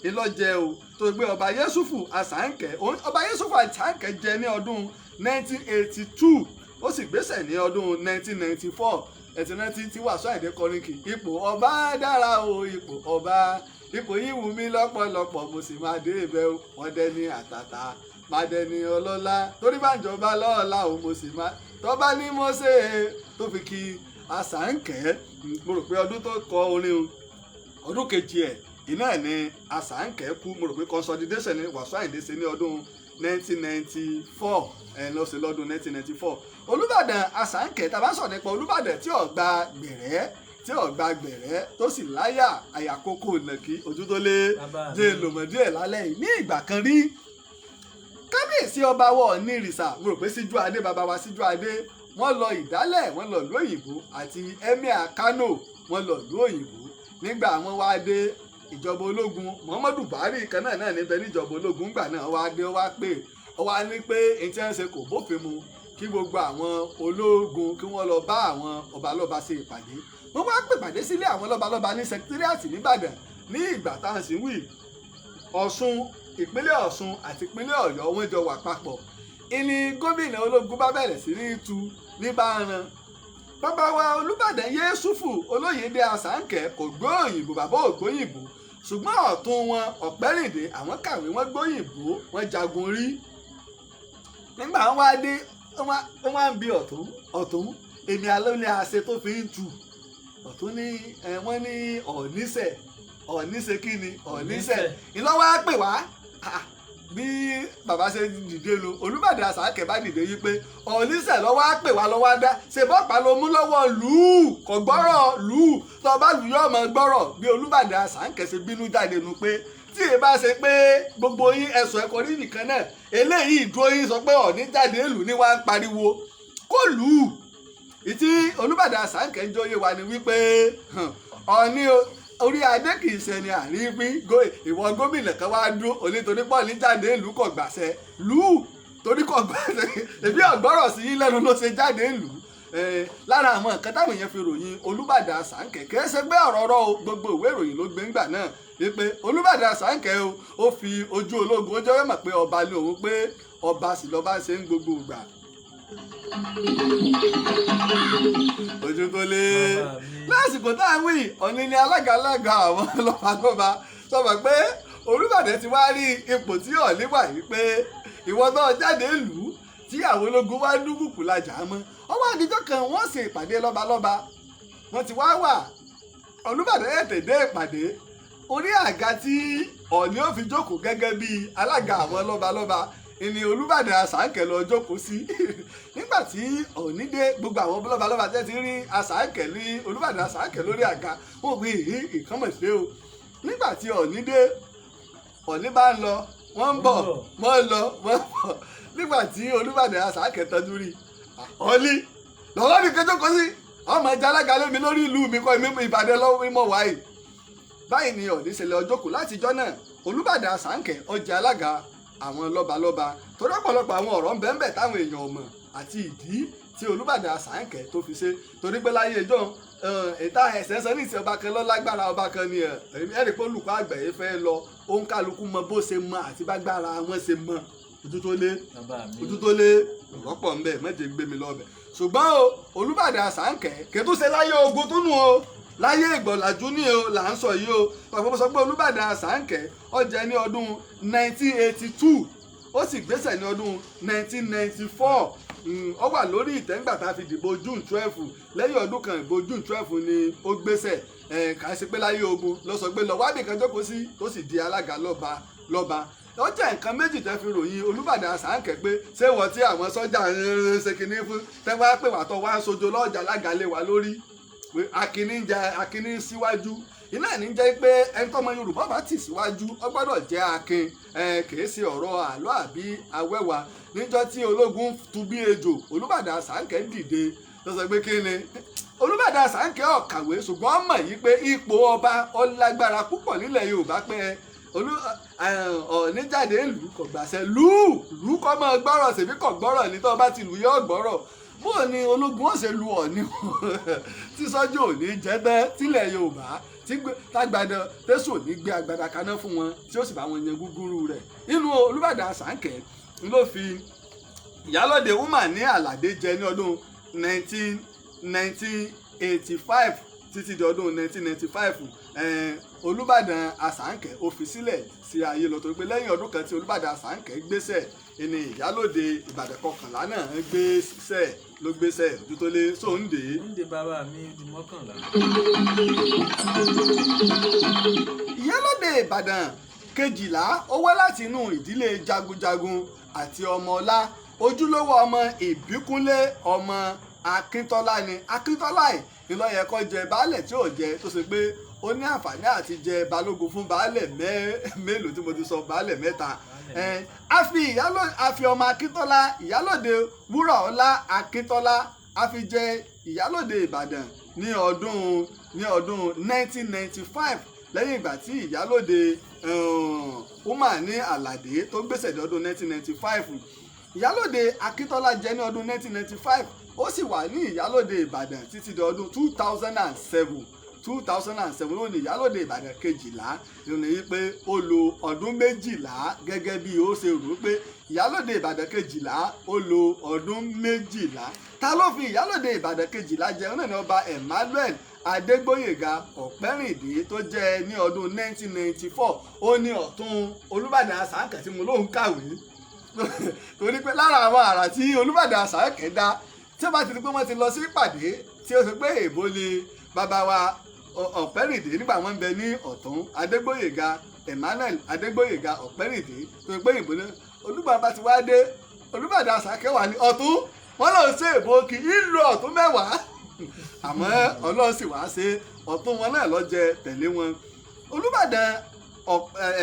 ìlọ́jẹ o tó gbé ọba Yẹ́sùfù Àsànkẹ́ ọba Yẹ́sùfù Àsànkẹ́ jẹ ní ọdún 1982 ó sì gbéṣẹ̀ ní ọdún 1994 ẹ̀tìrántí tí Wasiu Ayinde kọrin kì ipò ọba dára o ipò ọba ipò yìí wù mí lọ́pọ̀lọpọ̀ mo sì máa dé ibẹ̀ wọ́n dẹ́ni àtàtà máa dẹni ọlọ́lá torí bá ń jọba lọ́ọ̀la o mo sì máa tọ́ba ní mo ṣe é tó fi kí Àsànkẹ́ mo rò pé ọdún tó kọ orin ọdún kejì ẹ̀ iná ẹ̀ ni Àsànkẹ́ kú mo rò pé consolidation ni Wasiu Ayinde ṣe ní ọdún 1994 ẹ̀ lọ sí lọ́dún 1994 Olúbàdàn Àsànkẹ́ tá a bá sọ̀rọ̀ nípa Olúbàdàn tí ó gba gbẹ̀rẹ́ tó sì láyà àyàkókò nàkí ojú tó lé dé lòmọdé ẹ̀ lálẹ́ yìí ní ìgbà kan rí kábíyèsí ọba wọ̀ ní ìrìsà mo rò pé Síjú Adé bàbá wa Síjú Adé wọ́n lọ ìdálẹ̀ wọ́n lọ ìlú òyìnbó àti Emir Kano wọ́n lọ ìlú òyìnbó nígbà wọ́n wá dé ìjọba ológun Muhammadu Buhari kan náà níbẹ̀ níjọba ológun gbà náà wá dé wá pé ó wá ní pé èyí tí wọ́n ṣe kò bófin mu kí gbogbo àwọn ológun kí wọ́n lọ bá àwọn ọbalọ́ba ṣe ìpàdé wọ́n wá pè pàdé sílé àwọn lọ́balọ́ba ní sẹkítírìàtì nìbàdàn ní ìgbà táwọn sì ń wí Ọ̀ṣun ìpínlẹ̀ Ọ̀ṣun àti ìpínlẹ̀ Ọ̀yọ́ wọ́n jọ wà papọ̀ ìní gómìnà ológun bá bẹ̀rẹ̀ sí ní tu ní báran bàbá wa Olúbàdàn Yẹ́sùfù Olóyèdé Àsànkẹ́ kò gbóyìnbó bàbá ò gbóyìnbó ṣùgbọ́n ọ̀tún wọn Ọ̀pẹ́rìndé àwọn kàwé wọn gbóyìnbó wọn jagun rí nígbà wọn wá dé wọn wá ń bi ọ̀tún èmi alólè àṣẹ tó fi ń tu ọ̀tún ní wọ́n ní ọ̀níṣẹ́ kí ni ọ̀níṣẹ́ ìlọ́wọ́ á pè wá bí bàbá ṣe dìde lu Olúbàdàn Àṣàkẹ́ bá dìde yí pé ọ̀níṣẹ́ lọ́wọ́ á pè wá lọ́wọ́ á dá ṣe bọ́pàá ló mú lọ́wọ́ lù ú kò gbọ́rọ̀ lù ú tó bá lù yóò mọ gbọ́rọ̀ bí Olúbàdàn Àṣàkẹ́ ṣe bínú jáde nu pé tí ẹ bá ṣe pé gbogbo yín ẹ̀sùn ẹ̀kọ́ rí nìkan náà eléyìí ìdúró yín sọ pé Ọọ̀ni jáde lù ní wá ń pariwo kó lù ú ìtí Olúbàdàn Àṣàkẹ́ ń jóye wa ni wípé Ọọ̀ni orí adé kì í ṣe ni àríwí ìwọ gómìnà kan wá dúró òní torí pọ́ọ̀lì jáde ìlú kò gbàṣẹ lù ú torí kò gbàṣẹ èbí ọ̀gbọ́rọ̀ sí yín lẹ́nu ló ṣe jáde ìlú lára àwọn nǹkan táwọn èèyàn fi ròyìn Olúbàdàn Àṣàkẹ́ kìí ṣe pé ọ̀rọ̀ gbogbo ìwé ìròyìn ló gbé ńgbà náà wípé Olúbàdàn Àṣàkẹ́ ó fi ojú ológun ó jẹ́ mọ̀ pé ọba ni òun pé ọba sì lọ́ba ṣe ń gbogbo ìgbà ojú tó lé lásìkò tá à ń wí Ọọ̀ni ni alága àwọn lọ́balọ́ba sọ pé Olúbàdàn ti wá rí ipò tí Ọọ̀ni wà yìí pé ìwọ náà jáde lù ú tí àwọn ológun wá dúkùkù lajà mọ́ ọwọ́ àdìjọ́ kan wọ́n ṣe ìpàdé lọ́balọ́ba wọ́n ti wá wà Olúbàdàn ètè dé ìpàdé orí àga tí Ọọ̀ni ó fi jókòó gẹ́gẹ́ bí alága àwọn lọ́balọ́ba ìní Olúbàdàn Àṣàkẹ́ lọ jókòó sí nígbà tí Ọọ̀ni dé gbogbo àwọn lọ́balọ́ba tẹ́ ti rí Àṣàkẹ́ ní Olúbàdàn Àṣàkẹ́ lórí àga wọ́n gbé ìkànnì o nígbà tí Ọọ̀ni dé Ọọ̀ni bá ń lọ wọ́n ń bọ̀ wọ́n ń lọ wọ́n ń bọ̀ nígbà tí Olúbàdàn Àṣàkẹ́ tọ́jú rí Ọọ̀ni lọ́wọ́ mi kẹjọ́ kọ́ sí ọmọ ẹja alága lómi lórí ìlú mi kọ́ Ìbàdàn lọ́wọ́ mímọ́ wáyé báyìí ni Ọọ̀ni ṣẹlẹ̀ ọjọ́kù látijọ́ náà Olúbàdàn Àṣàkẹ́ ó jẹ́ alága àwọn lọ́balọ́ba torí ọ̀pọ̀lọpọ̀ àwọn ọ̀rọ̀ ń bẹ́ẹ̀ táwọn èèyàn ọ̀mọ̀ àti ìdí tí Olúbàdàn Àṣàkẹ́ tó fi ṣe torí pé láyé ìjọ ìta ẹ̀sẹ̀ sọ ní ìsìn ọba kan lọ́lágbára ọba kan ni ẹ̀rí pé olùkọ́ àgbẹ̀ yìí fẹ́ lọ òun kálukú mọ bó ṣe mọ àti bágbára wọn ṣe mọ ojú tó lé rọ́pọ̀ ń bẹ̀ mẹ́jẹ̀ gbé mi lọ́bẹ̀ ṣùgbọ́n Olúbàdàn Àṣàkẹ́ kẹ́tù ṣe láyé ogun tó nù o láyé ìgbọ̀làjú ní o là ń sọ yìí o pàpọ̀ sọ pé Olúbàdàn Àṣàkẹ́ ó jẹ ní ọdún 1982 ó sì gbéṣẹ̀ ní ọdún 1994 ó wà lórí ìtẹ́ngbà tá a fi dìbò June 12 lẹ́yìn ọdún kan ìbò June 12 ni ó gbéṣẹ̀ kà á sí pé láyé ogun ló sọ pé lọ wábì kan jókòó sí tó sì di alága lọ́ba ó jẹ́ nǹkan méjì tẹ́ fi ròyìn Olúbàdàn Àṣàkẹ́ pé ṣé wọ́n tí àwọn sọ́jà ń ṣe kinní fún tẹ́ wá pè wá tọ́ wá ń sojo lọ́jà alága lé wa lórí akínní síwájú iná ní jẹ́ pé ẹni tọ́mọ Yorùbá bá tì síwájú ó gbọ́dọ̀ jẹ́ akin kìí ṣe ọ̀rọ̀ àlọ́ àbí awẹ́wà níjọ́ tí ológun tu bí ejò Olúbàdàn Àṣàkẹ́ dìde ló sọ pé kí ni Olúbàdàn Àṣàkẹ́ ó kàwé ṣùgbọ́n mọ̀ yí pé ipò ọba ó lágbára púpọ̀ nílẹ̀ Yorùbá pé Ọọ̀ni jáde lù kò gbàṣẹ lù kọ́ mọ́ gbọ́rọ̀ ṣèbí kò gbọ́rọ̀ ní tó bá ti lù yọ gbọ́rọ̀ bó ni ológun ó ṣe lu Ọọ̀ni tí sọ́jú ò ní jẹ́ tẹ́ tílẹ̀ Yorùbá tí tágbàdàn tẹ́sù ò ní gbé agbada kaná fún wọn tí ó sì bá wọn yan gúgúrú rẹ̀ nínú Olúbàdàn Àṣàkẹ́ ló fi Ìyálóde woman ní Àlàdé jẹ ní ọdún 1985 títí di ọdún 1995 Olúbàdàn Àṣàkẹ́ ó fi sílẹ̀ sí ayé lọ torí pé lẹ́yìn ọdún kan tí Olúbàdàn Àṣàkẹ́ gbéṣẹ̀ ìní Ìyálóde Ìbàdàn kọkànlá náà gbé síṣẹ́ ló gbéṣẹ́ ojú tó lé sóńdè. Ǹdè bàbá mi di mọ́kànlá. Ìyálóde Ìbàdàn kejìlá ó wá láti inú ìdílé jagunjagun àti ọmọ ọlá ojúlówó ọmọ Ìbíkúnlé ọmọ Akíntọ́lá ni Akíntọ́lá yìí ló yẹ kó jẹ baálẹ̀ tí ò jẹ tó ṣe pé ó ní àǹfààní àti jẹ balógun fún baálẹ̀ mélòó tí mo ti sọ baálẹ̀ mẹ́ta a fi ọmọ Akíntọ́lá Ìyálóde Wúràọlá Akíntọ́lá a fi jẹ Ìyálóde Ìbàdàn ní ọdún 1995 lẹ́yìn ìgbà tí Ìyálóde woman ní Àlàdé tó gbéṣẹ̀ ní ọdún 1995 Ìyálóde Akíntọ́lá jẹ ní ọdún 1995 ó sì wà ní Ìyálóde Ìbàdàn títí di ọdún 2007 ló ní Ìyálóde Ìbàdàn kejìlá ìròyìn yìí pé ó lo ọdún méjìlá gẹ́gẹ́ bí ó ṣe rò pé Ìyálóde Ìbàdàn kejìlá ó lo ọdún méjìlá ta ló fi Ìyálóde Ìbàdàn kejìlá jẹ ọ̀nà ní ọba Emmanuel Adégbóyèga Ọ̀pẹ́rìndé tó jẹ ní ọdún 1994 ó ní ọ̀tún Olúbàdàn Àṣàkẹ́ tí mo lóun kàwé torí pé lára àwọn àrà tí Olúbàdàn Àṣàkẹ́ dá tí ó bá ti di pé wọ́n ti lọ sí ìpàdé tí ó sọ pé èèbó ni bàbá wa Ọ̀pẹ́rìndé nígbà wọ́n ń bẹ ní ọ̀tún Adégbóyèga Emmanuel Adégbóyèga Ọ̀pẹ́rìndé tó ń pé ìbò náà Olúbàdàn bá ti wá dé Olúbàdàn Àṣàkẹ́ wà ní ọ̀tún wọn lọ ṣe èbó kí ìlú ọ̀tún 10 àmọ́ Ọlọ́run sì wá ṣe ọ̀tún wọn náà lọ jẹ tẹ̀lé wọn. Olúbàdàn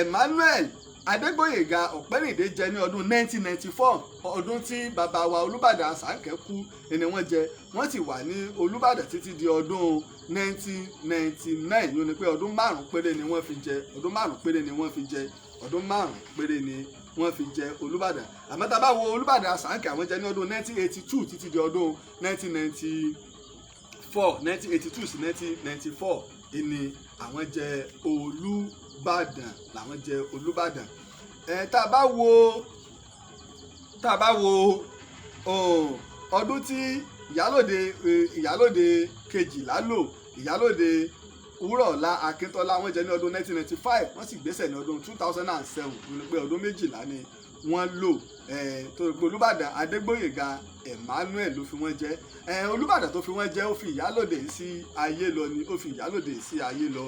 Emmanuel Adégbóyèga Ọ̀pẹ́rìndé jẹ ní ọdún 1994 ọdún tí bàbá wa Olúbàdàn Àṣàkẹ́ kú ni wọ́n jẹ wọ́n sì wà ní Olúbàdàn títí di ọdún 1999 yóò ní pé ọdún 5 péré ni wọ́n fi jẹ ọdún 5 péré ni wọ́n fi jẹ ọdún 5 péré ni wọ́n fi jẹ Olúbàdàn. Àmọ́ tá a bá wo Olúbàdàn Àṣàkẹ́ àwọn jẹ ní ọdún 1982 títí di ọdún 1982 sí 1994 ni àwọn jẹ Olúbàdàn làwọn jẹ Olúbàdàn. Tá a bá wo ọdún tí ìyálòde kejìlá lò ìyálòde Wúrọ̀ọlá Akíntọ́lá wọ́n jẹ ní ọdún 1995 wọ́n sì gbéṣẹ̀ ní ọdún 2007 ní pé ọdún 12 ni wọ́n lò tó pé Olúbàdàn Adégbóyèga Emmanuel ló fi wọ́n jẹ Olúbàdàn tó fi wọ́n jẹ ó fi ìyálòde sí ayé lọ ni ó fi ìyálòde sí ayé lọ.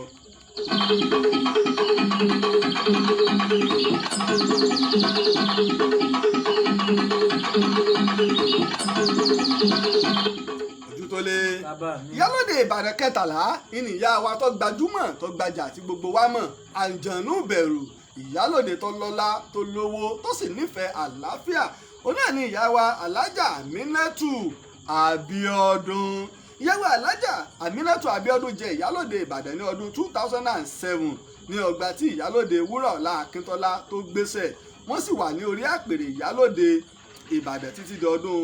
Ojútólé ìyálòde Ìbàdàn 13 ìníyá wa tó gbajúmọ̀ tó gbajà tí gbogbo wa mọ̀ Àǹjànú Bẹ̀rù ìyálòde tó lọ́lá tó lówó tó sì nífẹ̀ẹ́ àlàáfíà òun náà ni ìyá wa Alájà Àmínátù Àbíọ́dún. Ìyá wa Alájà Àmínátù Àbíọ́dún jẹ ìyálòde Ìbàdàn ní ọdún 2007 ní ọgbà tí ìyálòde Wúrọ̀ọlá Akíntọ́lá tó gbéṣẹ̀ wọ́n sì wà ní orí àpèrè ìyálòde Ìbàdàn títí di ọdún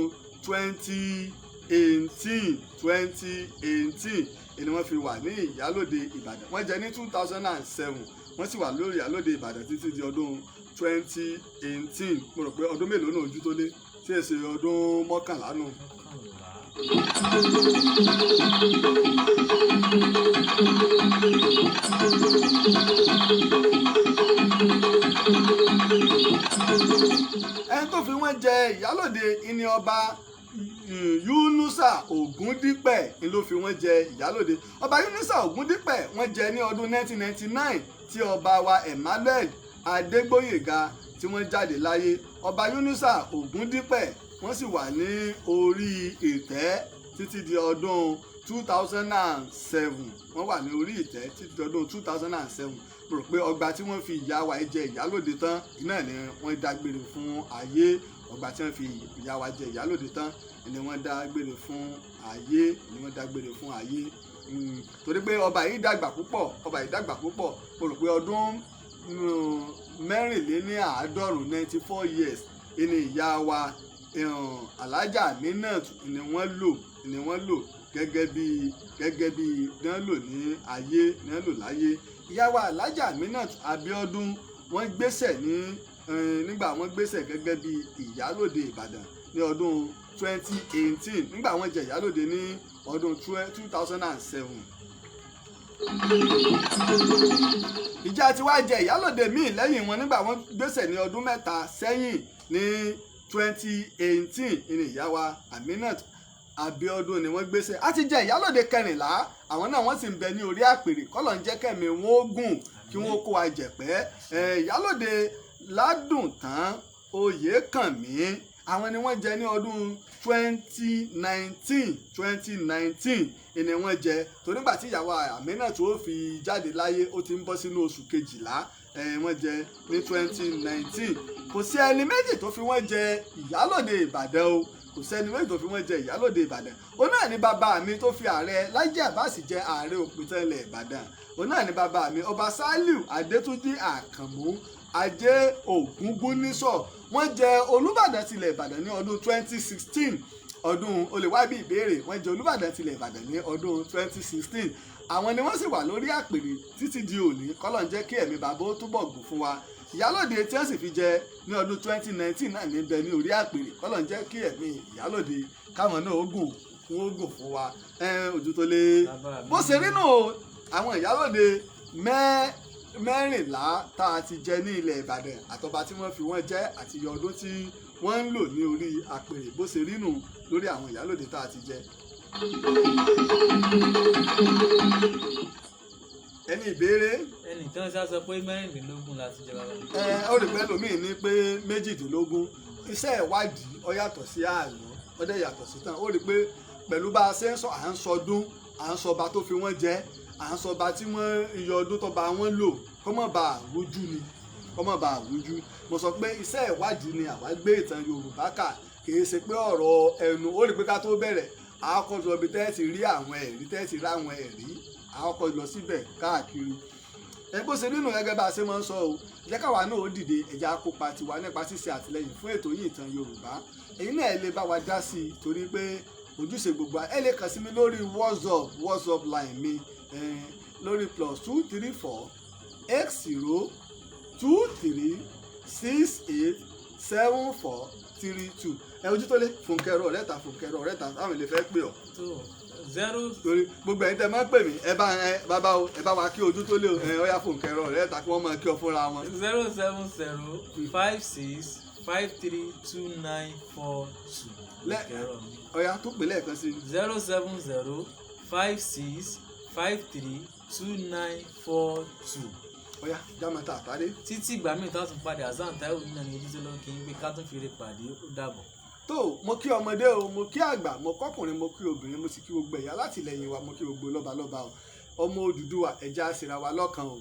2018 ni wọ́n fi wà ní ìyálòde Ìbàdàn wọ́n jẹ ní 2007 wọ́n sì wà lórí ìyálòde Ìbàdàn títí di ọdún 2018 mo rò pé ọdún mélòó náà Ojútólé tí èsì ọdún 11 nù. ẹni tó fi wọ́n jẹ ìyálòde ìní ọba Yúnúsà Ògúndípẹ̀ ni ló fi wọ́n jẹ ìyálòde. Ọba Yúnúsà Ògúndípẹ̀ wọ́n jẹ ní ọdún 1999 tí ọba wa Emmanuel Adégbóyèga tí wọ́n jáde láyé. Ọba Yúnúsà Ògúndípẹ̀ wọ́n sì wà ní orí ìtẹ́ títí di ọdún 2007 wọ́n wà ní orí ìtẹ́ títí di ọdún 2007 mo rò pé ọgbà tí wọ́n fi ìyá wa jẹ ìyálòde tán náà ni wọ́n dágbére fún ayé. Ọgbà tí wọ́n fi ìyá wa jẹ ìyálòde tán ni wọ́n dágbére fún ayé torí pé ọba yìí dàgbà púpọ̀ mo rò pé ọdún 94 years ni ìyá wa Alájà Àmínátù ni wọ́n lò gẹ́gẹ́ bí wọ́n lò ní ayé ní wọ́n lò láyé. Ìyá wa Alájà Àmínátù Àbíọ́dún wọ́n gbéṣẹ̀ nígbà wọ́n gbéṣẹ̀ gẹ́gẹ́ bí ìyálòde Ìbàdàn ní ọdún 2018 nígbà wọ́n jẹ ìyálòde ní ọdún 2007. ìjà tí wàá jẹ ìyálòde míì lẹ́yìn wọn nígbà wọ́n gbéṣẹ̀ ní ọdún 3 sẹ́yìn ní 2018 ní ìyá wa Àmínátù Àbíọ́dún ni wọ́n gbéṣẹ̀ á ti jẹ ìyálòde 14 àwọn náà wọ́n sì ń bẹ ní orí àpèrè kọ́lọ̀ ń jẹ́ kẹ́mi wọn ó gùn kí wọ́n kó wa jẹ̀pẹ́. ìyálòde Ládùntàn Oyèkànmí àwọn ni wọ́n jẹ ní ọdún 2019 ni wọ́n jẹ torí nígbà tí ìyàwó Àmínátù ó fi jáde láyé ó ti ń bọ́ sínú oṣù kejìlá wọ́n jẹ ní 2019 kò sí ẹni méjì tó fi wọ́n jẹ ìyálòde Ìbàdàn o kò sẹ́ni méjì tó fi wọ́n jẹ ìyálòde Ìbàdàn òun náà ni bàbá mi tó fi ààrẹ Lájí Àbáàsì jẹ ààrẹ òpìtẹ́lẹ̀ Ìbàdàn òun náà ni bàbá mi ọba Sàlíù Adétúnjì Àkànmú Ajé Ògúngúnnísọ̀ wọ́n jẹ Olúbàdàn tilẹ̀ Ìbàdàn ní ọdún 2016 ọdún olèwábí ìbéèrè wọ́n jẹ Olúbàdàn tilẹ̀ Ìbàdàn ní ọdún 2016 àwọn ni wọ́n sì wà lórí àpèrè títí di òní kọ́lọ̀ ń jẹ́ kí ẹ̀mí bàbá ó túbọ̀ gùn fún wa. Ìyálòde tí wọ́n sì fi jẹ ní ọdún 2019 náà ní bẹ ní orí àpèrè kọ́lọ̀ ń jẹ́ kí ẹ̀mí ìyálòde káwọn náà ó gùn fún wa. Ojútólé bó ṣe rí nù àwọn ìyálòde 14 tá a ti jẹ ní ilẹ̀ Ìbàdàn àtọba tí wọ́n fi wọ́n jẹ àti iye ọdún tí wọ́n ń lò ní orí àpèrè bó ṣe rí nù lórí àwọn ìyálòde tá a ti jẹ. ẹni ìbéèrè. ẹnìkan ṣá sọ pé mẹ́rìndínlógún láti jẹ bàbá. Ó rí pé lómi ní pé méjìdínlógún iṣẹ́ ìwádìí ó yàtọ̀ sí àná ó dẹ̀ yàtọ̀ sí tán. Ó rí pé pẹ̀lú bá a ṣe ń sọ à ń sọdún à ń sọba tó fi wọ́n jẹ à ń sọba tí wọ́n iye ọdún tó bá wọn lò kọ́mọ̀ bá àrújú ni kọ́mọ̀ bá àrújú. Mo sọ pé iṣẹ́ ìwádìí ni àwa gbé ìtàn Yorùbá kà kì í ṣe pé ọ̀rọ̀ ẹnu. Ó rí pé ká tó bẹ̀rẹ̀ àkọ́kọ́ lọ bí tẹ́ẹ̀tì rí àwọn ẹ̀rí tẹ́ẹ̀tì rí àwọn ẹ̀rí àkọ́kọ́ lọ síbẹ̀ káàkiri. Bó ṣe nínú gẹ́gẹ́ bá a ṣe máa ń sọ o jẹ́ káwa náà ó dìde ẹ̀já kópa tiwa nípa ṣíṣe àtìlẹ́yìn fún ètò yìí ìtàn Yorùbá. Èyí náà lè bá wa dá sí i torí pé ojúṣe gbogbo ẹ lè kàn sí mi lórí WhatsApp line mi lórí +234 80 23 68 74 32. Ojú tó lé Fúnkẹ́ Ọ̀rẹ́ta táwọn ilé fẹ́ pè ọ́. 0 torí gbogbo ẹ̀yin tẹ́ máa ń pè mí bàbá o ẹ bá wa kí ojú tó lé ó yá Fúnkẹ́ Ọ̀rẹ́ta kí wọ́n máa kí ọ fúnra wọn. 070 56 53 2942. Ọ̀yá tó pè lẹ́ẹ̀kan sí. 070 56 53 2942. Ọ̀yá jámọ́ta àtàdé. Títí ìgbà míì tá a tún padà Hasan Taiwo nínú ní ojú tó ló kí n gbé ká tún fi rè pàdé ó dàbọ̀. Tó mo kí ọmọdé o mo kí àgbà mo kọkùnrin mo kí obìnrin mo sì kí gbogbo ẹ̀yà látìlẹ́yìn wa mo kí gbogbo lọ́balọ́ba o ọmọ Odùduwà ẹ̀já àṣìra wa lọ́kàn o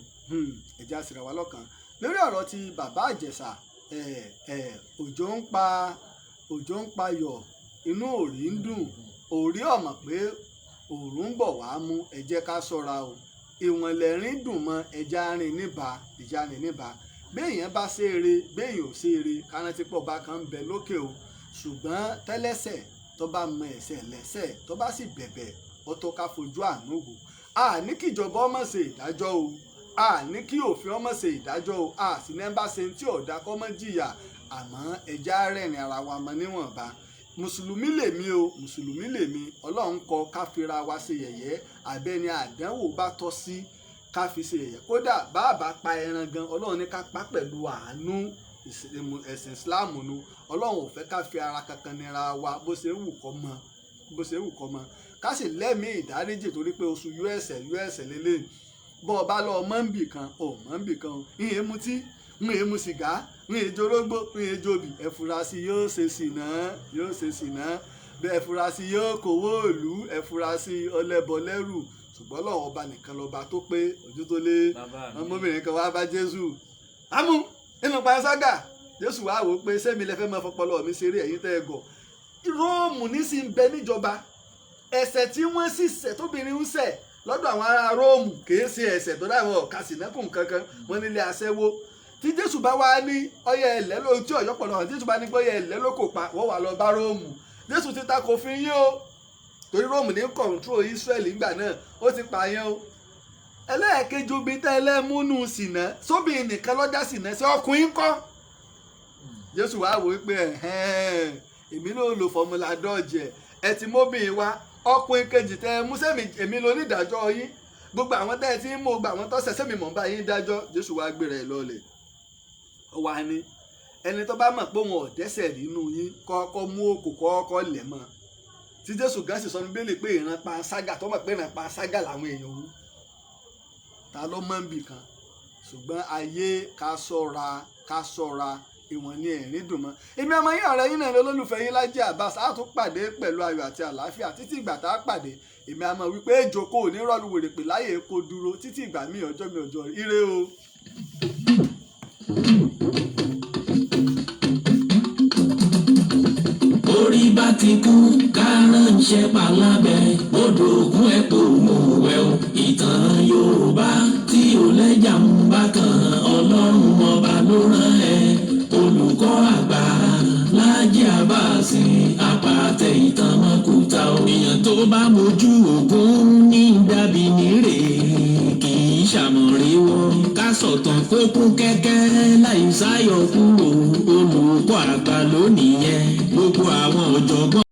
ẹ̀já àṣìra wa lọ́kàn. Lórí ọ̀rọ̀ ti bàbá Ìjẹ̀ṣà òjò ń payọ̀ inú òrí ń dùn òrí ọ̀mọ̀ pé òòrùn ń bọ̀ wá mú ẹ jẹ́ ká ṣọ́ra o ìwọ̀n lẹ́rìn dùn mọ́ ẹja rìn níbà béèyàn bá ṣeré béèyàn ò ṣeré kárántí pọ̀ bá kan ń bẹ lókè o ṣùgbọ́n tẹ́lẹ́sẹ̀ tó bá mọ ẹ̀ṣẹ̀ lẹ́sẹ̀ tó bá sì bẹ̀bẹ̀ ó tó ká fojú àánú wò. A ní kí ìjọba ọmọ ṣe ìdájọ́ o a ní kí òfin ọmọ ṣe ìdájọ́ o a sì ní bá ṣe tí ọ̀dà kọ́ mọ́ jìyà àmọ́ ẹja rẹ̀rìn ara wa mọ níwọ̀nba. Mùsùlùmí lèmi Ọlọ́run kọ ká fira wa ṣe yẹ̀yẹ́ àbẹ́ni àdánwò bá tọ́ sí ká fi ṣe yẹ̀yẹ́ kódà bàbá pa ẹran gan Ọlọ́run ní ká pa pẹ̀lú àánú ẹ̀sìn Islam nu Ọlọ́run ò fẹ́ ká fi ara kankan nira wa bó ṣe wù kọ́ mọ ká sì lẹ́mìí ìdáríjì torí pé oṣù us lélẹ̀ bọ́ ọ bá lọ mọ́ǹbì kan ìyẹn mutí ìyẹn mu sìgá ìyẹn jorógbó ìyẹn jobi ẹ̀fúrasì yóò ṣe sìnà bẹ́ẹ̀ ẹ̀fúrasì yóò kówó ìlú ẹ̀fúrasì ọlẹ́bọ lẹ́rù ṣùgbọ́n Ọlọ́run ọba nìkan lọ́ba tó pé ojú tó lé ọmọbìnrin kan wá bá Jésù ámú nínú panṣágà Jésù wá wò ó pé sẹ́mi lẹ́fẹ́ máa fọpọlọ mi ṣeré ẹ̀yin tẹ́ ẹ gọ̀ Róòmù nísìn bẹ níjọba ẹ̀ṣẹ̀ tí wọ́n sì ṣẹ̀ tóbìnrin ń ṣẹ̀ lọ́dọ̀ àwọn ará Róòmù kìí ṣe ẹ̀ṣẹ̀ tó dáwọn ọ̀ka sìnẹ́kùn kankan wọ́n nílé aṣẹ́wó tí Jésù bá wá ní ọyẹ ẹ̀lẹ́ ló tí ọ̀yọ́ pọ̀lọ́ Jésù bá ní pé ọyẹ ẹ̀lẹ́ ló kò pa wọ́n wà lọ bá Róòmù Jésù ti ta kò fi yín o torí Róòmù ní kọ̀ǹtró Ísírẹ́lì nígbà náà ó ti pààyàn o ẹlẹ́ẹ̀kejì obìnrin tẹ́ ẹlẹ́múnú sìnà sóbìnrin nìkan lọ́jà sìnà sí ọkùnrin kọ́ Jésù wá wò ó pé èmi ló lo fọmùlà dọ́ọ̀jẹ̀ ẹ ti móbìnrin wa ọkùnrin kejì tẹ ẹ mú sẹ́mi èmi ló ní ìdájọ́ yín gbogbo àwọn tẹ́ ẹ ti ń mú gbogbo àwọn tọ́sẹ̀ sẹ́mi mọ̀ bá yín dájọ́ Jésù wá gbéra ẹ̀ lọ́lẹ̀ ó wá ní ẹni tó bá mọ̀ pé òun ọ̀dẹ́sẹ̀ nínú yín kọ́kọ́ mú òkò kọ́kọ́ lẹ̀ mọ́ tí Jésù gan sì sọ ní bíbélì pé ìran panṣágà tó mọ̀ pé ìran panṣágà làwọn èèyàn wú ta ló mọ̀ ń bì kan ṣùgbọ́n ayé ká ṣọ́ra ìwọ̀n ni ẹ̀rín dùn mọ́. Èmi ọmọ yín ọ̀rẹ́ yín náà ní olólùfẹ́ yín Lájí Abbas á tún pàdé pẹ̀lú ayọ̀ àti àlàáfíà títí ìgbà tá a pàdé èmi àmọ́ wípé èjòkó ò ní rọ́ọ̀lù wèrè pè láyè kó dúró títí ìgbà míì ọjọ́ ire o. orí bá ti kú kárànṣẹ́ palábẹ́ odò ògùn ẹ̀pọ̀ òmùwẹ̀ o ìtàn Yorùbá tí ò lẹ́jà ń bá kan Ọlọ́run ọba ló rán ẹ olùkọ́ àgbà Lájí Abbas apàtẹ ìtàn mọ́kúta èèyàn tó bá mojú ògún ní dàbí nírè kì í ṣàmọ̀rí wọn ká sọ̀tàn kó kún kẹ́kẹ́ láì sáyọ kúrò olùkọ́ àgbà lónìí yẹn gbogbo àwọn ọ̀jọ̀gbọ́n.